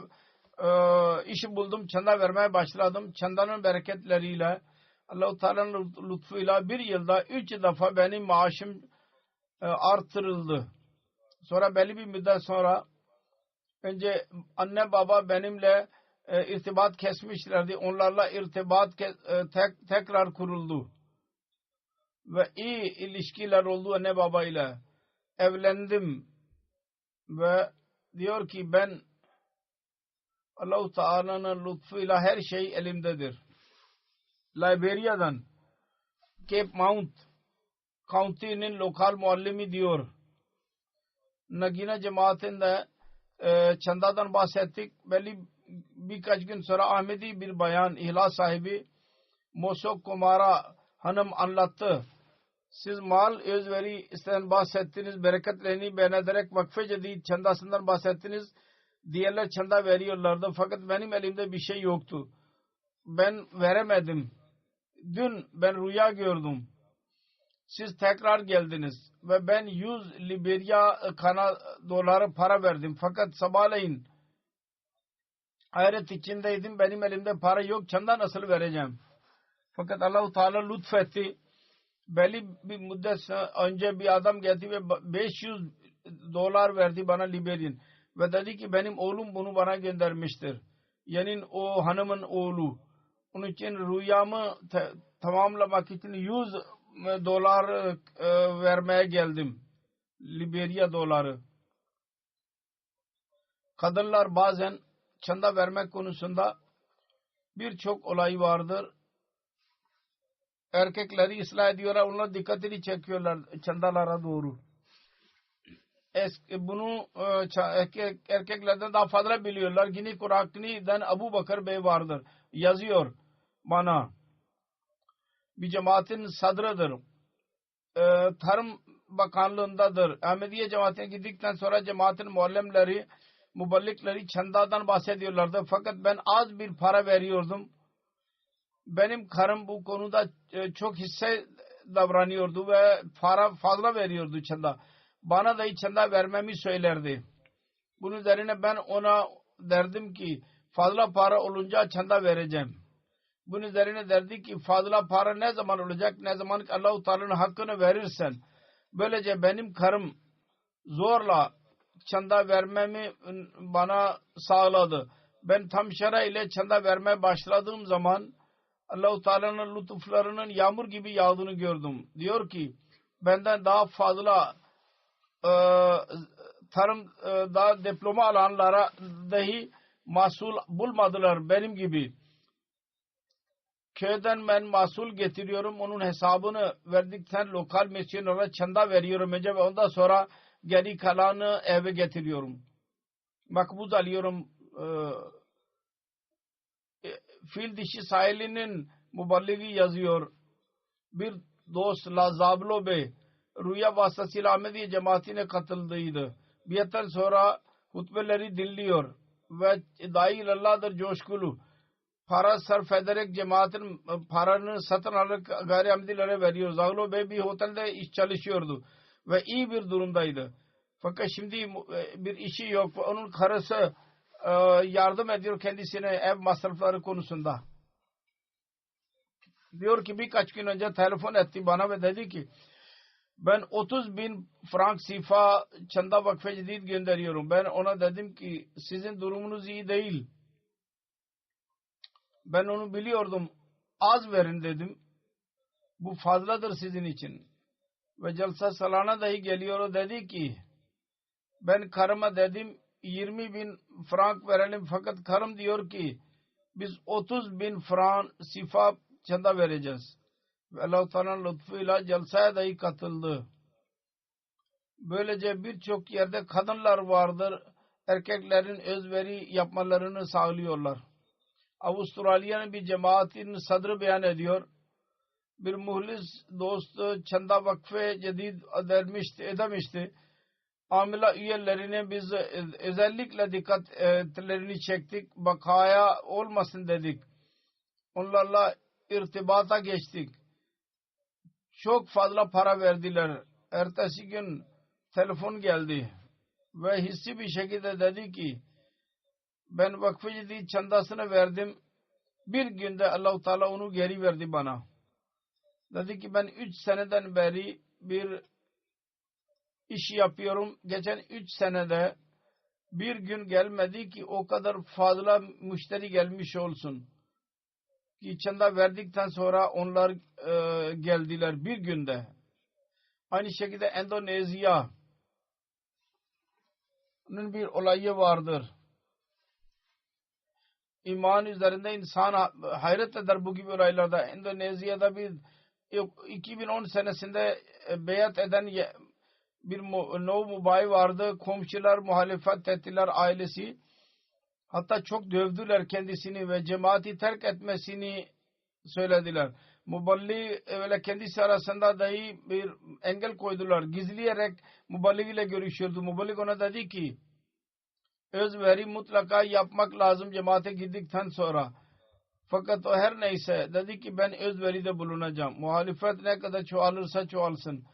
işi buldum, çanda vermeye başladım. Çandanın bereketleriyle Allah-u Teala'nın lütfuyla bir yılda 3 defa benim maaşım artırıldı. Sonra belli bir müddet sonra önce anne baba benimle irtibat kesmişlerdi. Onlarla irtibat tekrar kuruldu. Ve iyi ilişkiler oldu anne babayla. Evlendim ve diyor ki ben Allah-u Teala'nın lütfuyla her şey elimdedir. Liberia'dan Cape Mount County'nin lokal muallimi diyor. Nagina cemaatinde çandadan bahsettik. Belli birkaç gün sonra Ahmedi bir bayan, ihlas sahibi Mosok Kumara hanım anlattı. Siz mal özveriden bahsettiniz, bereketlerini beyan ederek vakfe cedid çandasından bahsettiniz. Diğerler çanda veriyorlardı fakat benim elimde bir şey yoktu. Ben veremedim. Dün ben rüya gördüm. Siz tekrar geldiniz ve ben 100 Liberya doları para verdim. Fakat sabahleyin hayret içindeydim. Benim elimde para yok. Çanda nasıl vereceğim? Fakat Allah-u Teala lütfetti. Belli bir müddet önce bir adam geldi ve 500 dolar verdi bana Liberyan. Ve dedi ki benim oğlum bunu bana göndermiştir. Yani o hanımın oğlu. Onun için rüyamı tamamlamak için 100 dolar vermeye geldim. Liberya doları. Kadınlar bazen çanda vermek konusunda birçok olay vardır. Erkekleri ıslah ediyorlar. Onlar dikkatini çekiyorlar çandalara doğru. Bunu erkeklerden daha fazla biliyorlar. Gini Kurakni'den Abu Bakır Bey vardır. Yazıyor bana. Bir cemaatin sadrıdır. Tarım Bakanlığındadır. Ahmediye cemaatine gittikten sonra cemaatin muallimleri, muballikleri çandadan bahsediyorlardı. Fakat ben az bir para veriyordum. Benim karım bu konuda çok hisse davranıyordu ve para fazla veriyordu çanda. Bana da çanda vermemi söylerdi. Bunun üzerine ben ona derdim ki fazla para olunca çanda vereceğim. Bunun üzerine derdi ki fazla para ne zaman olacak? Ne zaman ki Allah-u Teala'nın hakkını verirsen. Böylece benim karım zorla çanda vermemi bana sağladı. Ben tam şera ile çanda vermeye başladığım zaman Allah-u Teala'nın lütuflarının yağmur gibi yağdığını gördüm. Diyor ki benden daha fazla tarımda diploma alanlara dahi mahsul bulmadılar benim gibi. Köyden ben mahsul getiriyorum. Onun hesabını verdikten lokal misyonlara çanda veriyorum önce ve ondan sonra geri kalanı eve getiriyorum. Makbuz alıyorum. Fil dişi sahilinin muballigi yazıyor. Bir dost Lazablo Bey rüya vasıtasıyla Ahmediye cemaatine katıldıydı. Biyetten sonra hutbeleri dinliyor ve dahi Allah'dır coşkulu. Para sarf ederek cemaatin paranı satın alarak gayri Ahmedilere veriyor. Zaglo Bey bir otelde iş çalışıyordu ve iyi bir durumdaydı. Fakat şimdi bir işi yok. Onun karısı yardım ediyor kendisine ev masrafları konusunda. Diyor ki birkaç gün önce telefon etti bana ve dedi ki ben 30.000 frank sifa çanda vakfe cedid gönderiyorum. Ben ona dedim ki sizin durumunuz iyi değil. Ben onu biliyordum. Az verin dedim. Bu fazladır sizin için. Ve Celsa Salana dahi geliyor. O dedi ki ben karıma dedim 20.000 frank verelim. Fakat karım diyor ki biz 30.000 frank sifa çanda vereceğiz. Ve Allah-u Teala'nın lütfuyla Celsa'ya dahi katıldı. Böylece birçok yerde kadınlar vardır. Erkeklerin özveri yapmalarını sağlıyorlar. Avustralya'nın bir cemaatin sadrı beyan ediyor. Bir muhlis dostu çanda vakfe cedid edemişti. Amila üyelerine biz özellikle dikkatlerini çektik. Bakaya olmasın dedik. Onlarla irtibata geçtik. Çok fazla para verdiler. Ertesi gün telefon geldi. Ve hissi bir şekilde dedi ki ben vakfe cedid çandasını verdim. Bir günde Allah-u Teala onu geri verdi bana. Dedi ki ben 3 seneden beri bir iş yapıyorum. Geçen 3 senede bir gün gelmedi ki o kadar fazla müşteri gelmiş olsun. Ki çanda verdikten sonra onlar geldiler bir günde. Aynı şekilde Endonezya'nın bir olayı vardır. İman üzerinde insan hayret eder bu gibi olaylarda. Endonezya'da bir 2010 senesinde beyat eden bir no mubayi vardı. Komşular muhalefet ettiler ailesi. Hatta çok dövdüler kendisini ve cemaati terk etmesini söylediler. Muballi öyle kendisi arasında dahi bir engel koydular. Gizleyerek Muballi ile görüşüyordu. Muballi ona dedi ki özveri mutlaka yapmak lazım cemaate girdikten sonra. Fakat o her neyse dedi ki ben özveride bulunacağım. Muhalefet ne kadar çoğalırsa çoğalsın.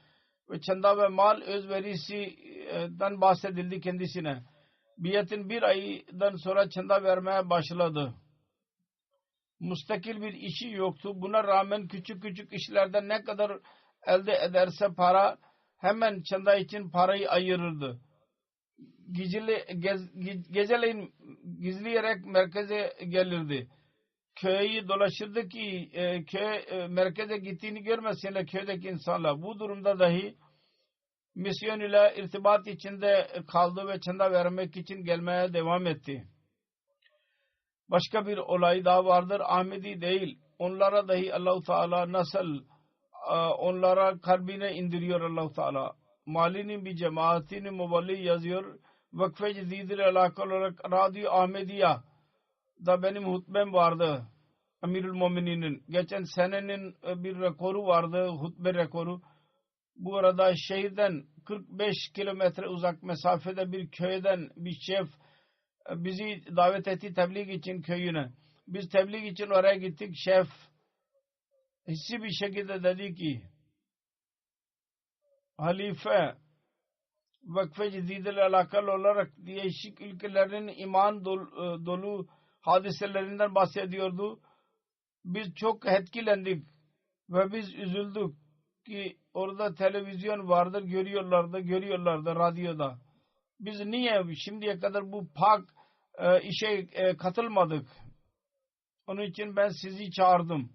Ve çanda ve mal özverisinden bahsedildi kendisine. Biyetin bir aydan sonra çanda vermeye başladı. Müstakil bir işi yoktu. Buna rağmen küçük küçük işlerden ne kadar elde ederse para hemen çanda için parayı ayırırdı. Geceleyin gizleyerek merkeze gelirdi. Köyü dolaşırdı ki köy merkeze gittiğini görmesinler köydeki insanlar. Bu durumda dahi misyon ile irtibat içinde kaldı ve çanda vermek için gelmeye devam etti. Başka bir olay daha vardır. Ahmedi değil. Onlara dahi Allah-u Teala nasıl onlara kalbine indiriyor Allah-u Teala. Mali'nin bir cemaatini Muballi yazıyor. Vakfe Cedid ile alakalı olarak Radyo Ahmediye da benim hutbem vardı. Amirul Mu'mininin. Geçen senenin bir rekoru vardı. Hutbe rekoru. Bu arada şehirden 45 kilometre uzak mesafede bir köyden bir şef bizi davet etti tebliğ için köyüne. Biz tebliğ için oraya gittik. Şef hissi bir şekilde dedi ki halife Vakfe Cedid ile alakalı olarak değişik ülkelerin iman dolu hadiselerinden bahsediyordu. Biz çok etkilendik ve biz üzüldük ki orada televizyon vardır görüyorlardı radyoda. Biz niye şimdiye kadar bu pak işe katılmadık? Onun için ben sizi çağırdım.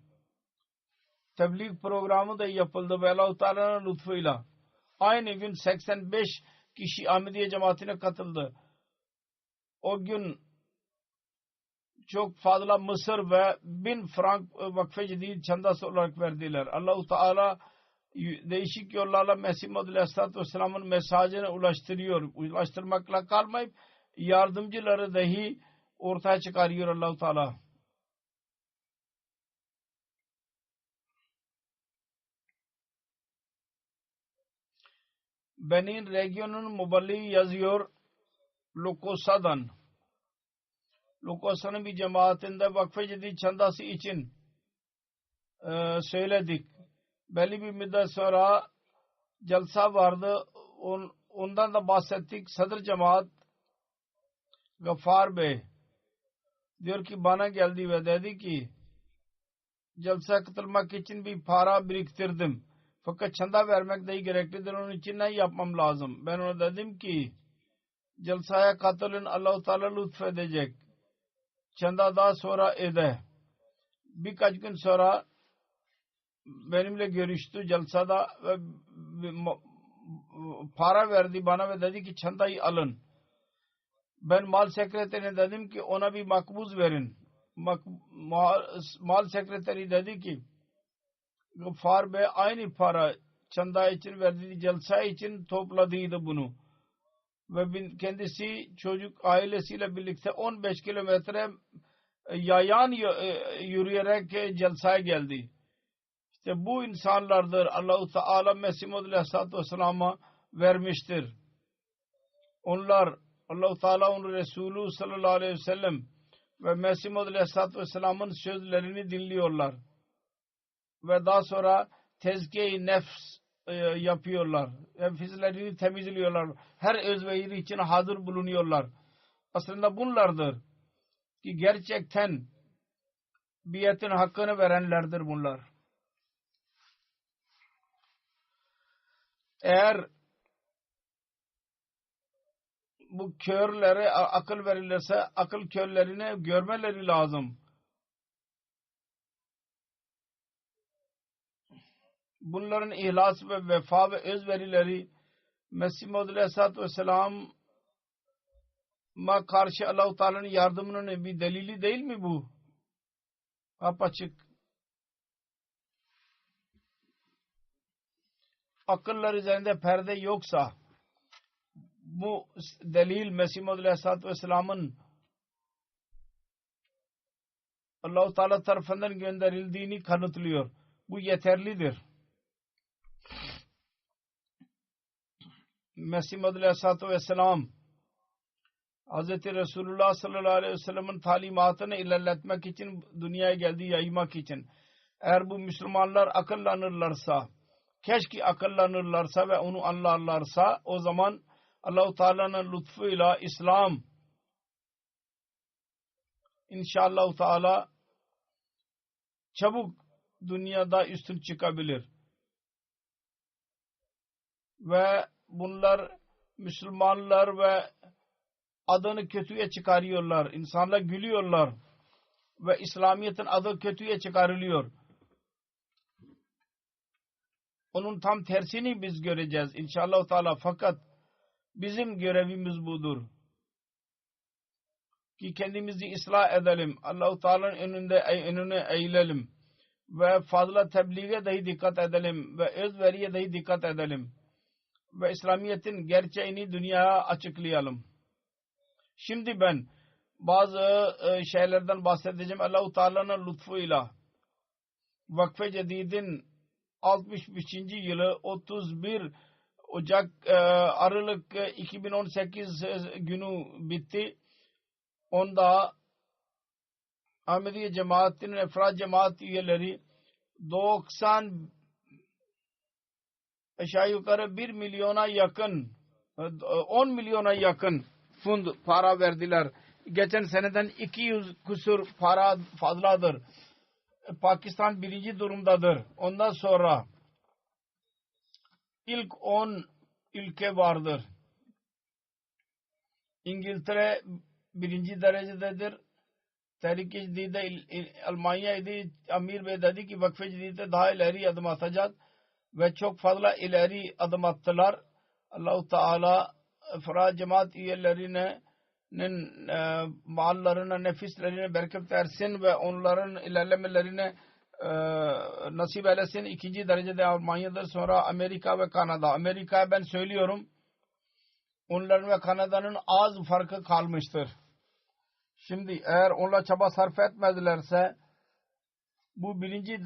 Tebliğ programı da yapıldı ve Allah-u Teala'nın lütfuyla. Aynı gün 85 kişi Ahmediye cemaatine katıldı. O gün çok fazla Mısır ve 1000 frank Vakfe Cedid çandası olarak verdiler. Allah-u Teala değişik yollarla Mesih Muhammed Aleyhisselatü Vesselam'ın mesajını ulaştırıyor. Ulaştırmakla kalmayıp yardımcıları dahi ortaya çıkarıyor Allah-u Teala. Benin regionun Muballi yazıyor Lukosa'dan. Lukosa'nın bir cemaatinde Vakfe Cedid çandası için söyledik. Belli bir müddet sonra celsa vardı. Ondan da bahsettik. Sadr cemaat Gaffar Bey diyor ki bana geldi ve dedi ki celsa katılmak için bir para biriktirdim. Fakat çanda vermek dahi gereklidir. Onun için ne yapmam lazım? Ben ona dedim ki celsaya katılın Allah-u Teala lütfedecek. Çanda daha sonra ede. Birkaç gün sonra benimle görüştü celsada ve para verdi bana ve dedi ki çandayı alın. Ben mal sekreterine dedim ki ona bir makbuz verin. Mal sekreteri dedi ki Gaffar Bey aynı para çanda için verdiği celsa için topladıydı bunu. Ve kendisi çocuk ailesiyle birlikte 15 kilometre yayan yürüyerek celsaya geldi. İşte bu insanlardır Allah-u Teala Mesih Muhammed Aleyhisselatü Vesselam'a vermiştir. Onlar Allah-u Teala onun Resulü sallallahu aleyhi ve sellem ve Mesih Muhammed Aleyhisselatü Vesselam'ın sözlerini dinliyorlar. Ve daha sonra tezkiye-i nefs yapıyorlar. Nefislerini temizliyorlar. Her özveri için hazır bulunuyorlar. Aslında bunlardır ki gerçekten biyetin hakkını verenlerdir bunlar. Eğer bu körlere akıl verilirse akıl körlerine görmeleri lazım. Bunların ihlas ve vefa ve özverileri Mesih Muhammed Aleyhisselatü Vesselam'a karşı Allah-u Teala'nın yardımının bir delili değil mi bu? Apaçık. Akıllar üzerinde perde yoksa bu delil Mesih Muhammed Aleyhisselatü Vesselam'ın Allah-u Teala tarafından gönderildiğini kanıtlıyor. Bu yeterlidir. Mesih Maud Aleyhisselatü Vesselam Hz. Resulullah sallallahu aleyhi ve sellem'in talimatını ilerletmek için dünyaya geldi, yaymak için. Eğer bu Müslümanlar akıllanırlarsa, keşke akıllanırlarsa ve onu anlarlarsa, o zaman Allah-u Teala'nın lütfuyla İslam İnşallah Teala çabuk dünyada üstün çıkabilir. Ve bunlar Müslümanlar ve adını kötüye çıkarıyorlar. İnsanlar gülüyorlar. Ve İslamiyet'in adı kötüye çıkarılıyor. Onun tam tersini biz göreceğiz İnşallah Teala. Fakat bizim görevimiz budur. Ki kendimizi ıslah edelim. Allah-u Teala'nın önüne eğilelim. Ve fazla tebliğe dahi dikkat edelim. Ve özveriye dahi dikkat edelim. Ve İslamiyet'in gerçeğini dünyaya açıklayalım. Şimdi ben bazı şeylerden bahsedeceğim. Allah-u Teala'nın lütfuyla Vakfe Cedid'in 65. yılı 31 Aralık 2018 günü bitti. Onda Ahmediye cemaatinin Efrad cemaat üyeleri 90 aşağı yukarı 1 milyona yakın 10 milyona yakın fund para verdiler. Geçen seneden 200 kusur para fazladır. Pakistan birinci durumdadır. Ondan sonra ilk 10 ülke vardır. İngiltere birinci derecededir. Tehrik-i Cedid'de Almanya'ydı. Amir Bey dedi ki Vakfe Cedid'de daha ileri adım atacağız. Ve çok fazla ileri adım attılar. Allah-u Teala Efrad cemaat üyelerinin mallarına, nefislerine bereket versin ve onların ilerlemelerine nasip eylesin. İkinci derecede Almanya'dır. Sonra Amerika ve Kanada. Amerika'ya ben söylüyorum. Onların ve Kanada'nın az farkı kalmıştır. Şimdi eğer onlar çaba sarf etmedilerse bu birinci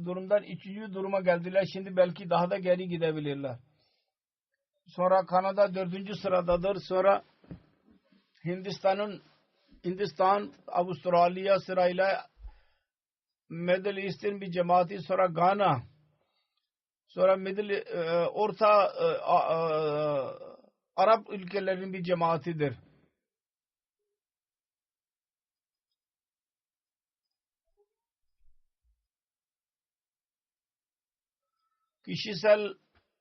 durumdan üçüncü duruma geldiler. Şimdi belki daha da geri gidebilirler. Sonra Kanada 4. sıradadır. Sonra Hindistan, Avustralya sırayla Middle East'in bir cemaati, sonra Gana, sonra Orta Arap ülkelerinin bir cemaatidir. Kişisel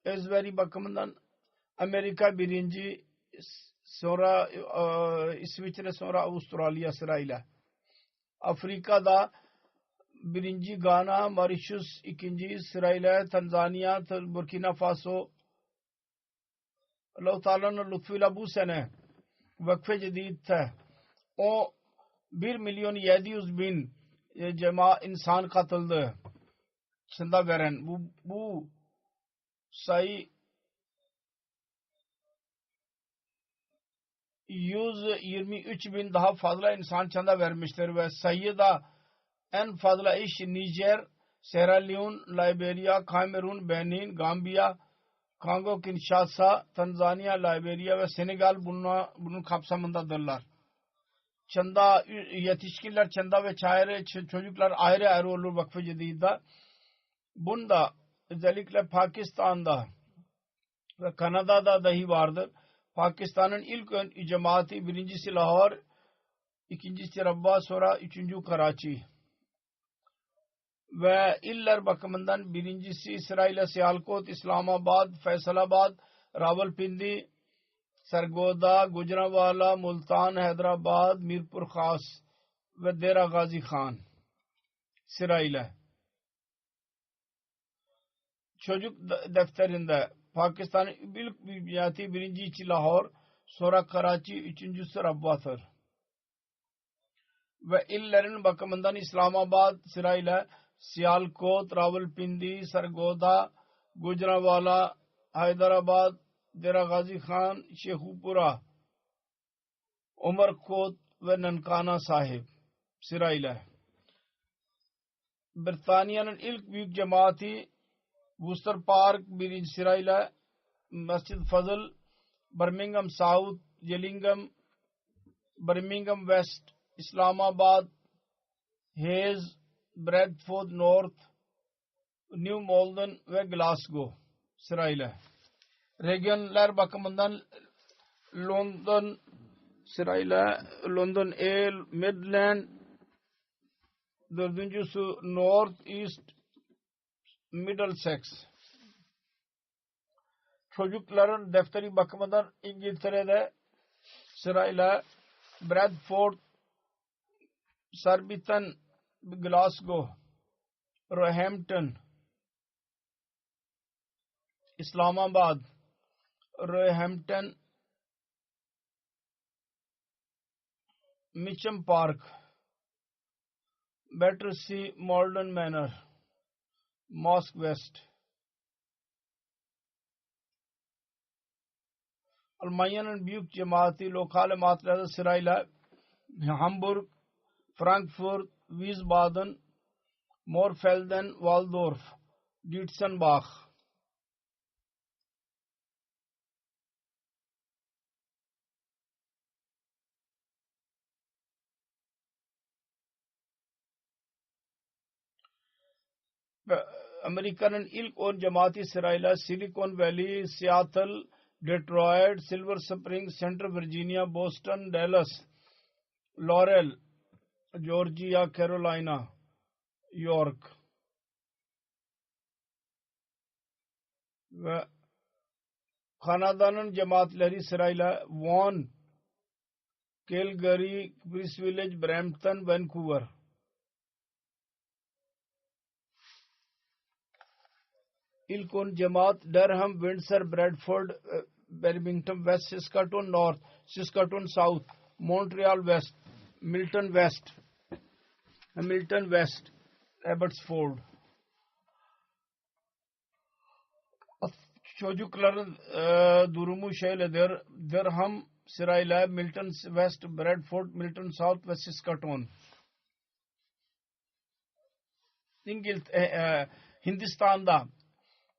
özveri bakımından Amerika birinci, sonra İsviçre, sonra Avustralya sırayla. Afrika'da birinci Gana, Mauritius ikinci sırayla, Tanzanya, Burkina Faso. Allah-u Teala'nın lütfuyla bu sene Vakfe Cedid'de o 1.700.000 insan katıldı. Çanda veren bu sayı 123.000 daha fazla insan çanda vermiştir ve sayıda en fazla iş Nijer, Sierra Leone, Liberia, Cameroon, Benin, Gambia, Kongo Kinshasa, Tanzanya, Liberia ve Senegal bunun kapsamındadırlar. Çanda yetişkinler çanda ve çocuklar ayrı ayrı olur Vakfe Cedid'de. Bunda özellikle Pakistan'da ve Kanada'da dahi vardır. Pakistan'ın ilk cemaati birincisi Lahore, ikincisi Rabba, sonra üçüncü Karachi. Ve iller bakımından birincisi sırayla Sialkot, İslamabad, Faisalabad, Rawalpindi, Sargoda, Gujranwala, Multan, Hyderabad, Mirpur Khas ve Dera Ghazi Khan sırayla. Çocuk defterinde Pakistan'ın ilk cemaati birincisi Lahore, sonra Karachi, üçüncüsü Rabba'dır. Ve illerin bakımından İslamabad sırayla Sialkot, Rawalpindi, Sargoda, Gujranwala, Hyderabad, Dera Ghazi Khan, Shekhupura, Umarkot ve Nankana Sahib sırayla. Britanya'nın ilk büyük cemaati Worcester Park, birinci sırayla Masjid Fazıl, Birmingham South, Gillingham, Birmingham West, Islamabad, Hayes, Bradford North, New Malden ve Glasgow sırayla. Regionler bakımından London sırayla London A, Midland, dördüncüsü North East, Middlesex. Çocukların defteri bakımından İngiltere'de sırayla Bradford, Surbiton, Glasgow, Roehampton, Islamabad, Roehampton, Mitcham Park, Battersea, Malden Manor, Mosque West. Almanya'nın büyük cemaati lokal cemaatlerde sırayla Hamburg, Frankfurt, Wiesbaden, Moorfelden, Waldorf, Dietzenbach. Amerika'nın ilk 10 cemaati sırayla Silicon Valley, Seattle, Detroit, Silver Spring, Central Virginia, Boston, Dallas, Laurel, Georgia, Carolina, York ve Kanada'nın cemaatleri sırayla Vaughan, Calgary, Peace Village, Brampton, Vancouver. İlk 10 cemaat Durham, Windsor, Bradford, Birmingham West, Saskatoon North, Saskatoon South, Montreal West, Milton West, Abbotsford. Çocukların durumu şöyledir. Durham sırayla Milton West, Bradford, Milton South ve Saskatoon. Hindistan'da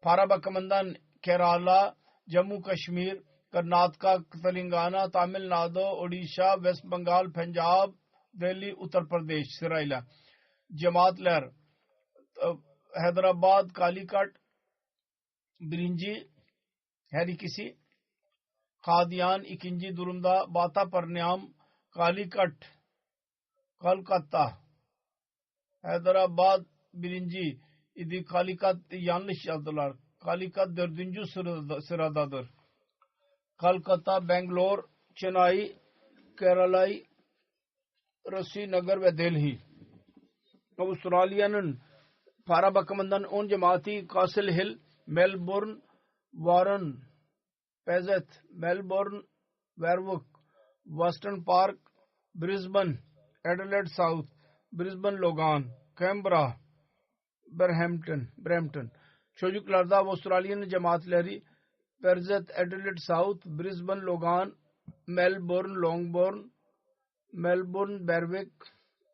para bakımından Kerala, Jammu Kashmir, Karnataka, Telangana, Tamil Nadu, Odisha, West Bengal, Punjab, Delhi, Uttar Pradesh sırayla. Cemaatler Hyderabad, Calicut birinci, her ikisi. Kadian ikinci durumda. Bata Parniam, Calicut, Kolkata. Hyderabad birinci idi. Calicut yanlış yazdılar. Calicut dördüncü sıradadır. Kolkata, Bangalore, Chennai, Kerala, Srinagar ve Delhi. Avustralya'nın para bakımından 10 cemaati Castle Hill, Melbourne, Warren, Pezzeth, Melbourne, Werwick, Western Park, Brisbane, Adelaide South, Brisbane Logan, Canberra, Brampton. Çocuklarda Avustralya'nın cemaatleri Perzeth, Adelaide South, Brisbane Logan, Melbourne Longbourn, Melbourne Berwick,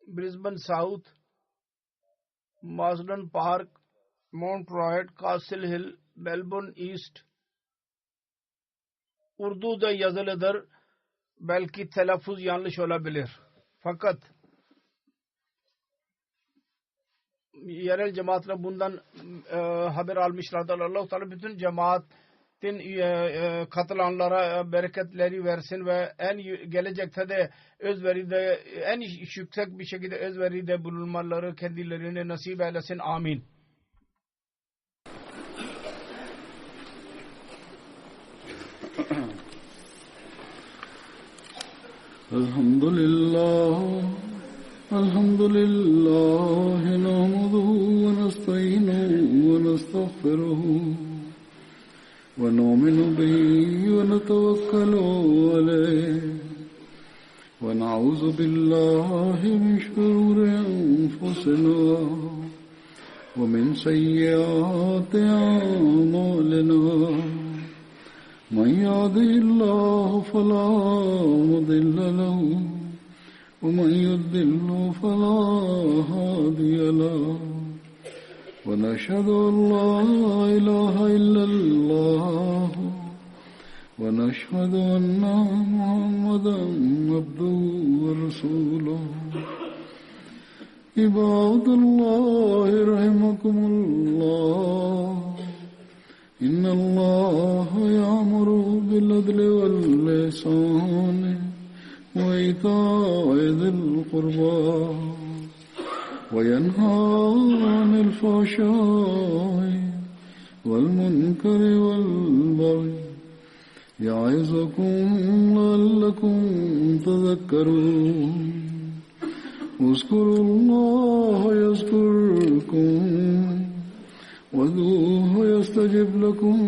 Brisbane South, Marsden Park, Mount Royal, Castle Hill, Melbourne East. Urdu'da yazılıdır. Belki telaffuz yanlış olabilir. Fakat yerel cemaatler bundan haber almışlardır. Allah-u Teala bütün cemaatin katılanlara bereketleri versin ve gelecekte de özveride en yüksek bir şekilde özveride bulunmaları kendilerine nasip eylesin. Amin. Elhamdülillah nahmaduhu ve nestainuhu ve nestağfiruhu ve nu'minu bihi ve netevekkalu aleyhi ve na'udzu billahi min şururi enfusina ve min seyyiati a'malina. Men yahdihillahu felâ mudille lehu ومن يضلل فلا هادي له ونشهد أن لا إله إلا الله ونشهد أن محمدا عبده ورسوله عباد الله رحمكم الله إن الله يأمر بالعدل والإحسان وإيتاء ذي القربى وينهى عن الفحشاء والمنكر والبغي يعظكم لعلكم تذكرون اذكروا الله يذكركم وادعوه يستجب لكم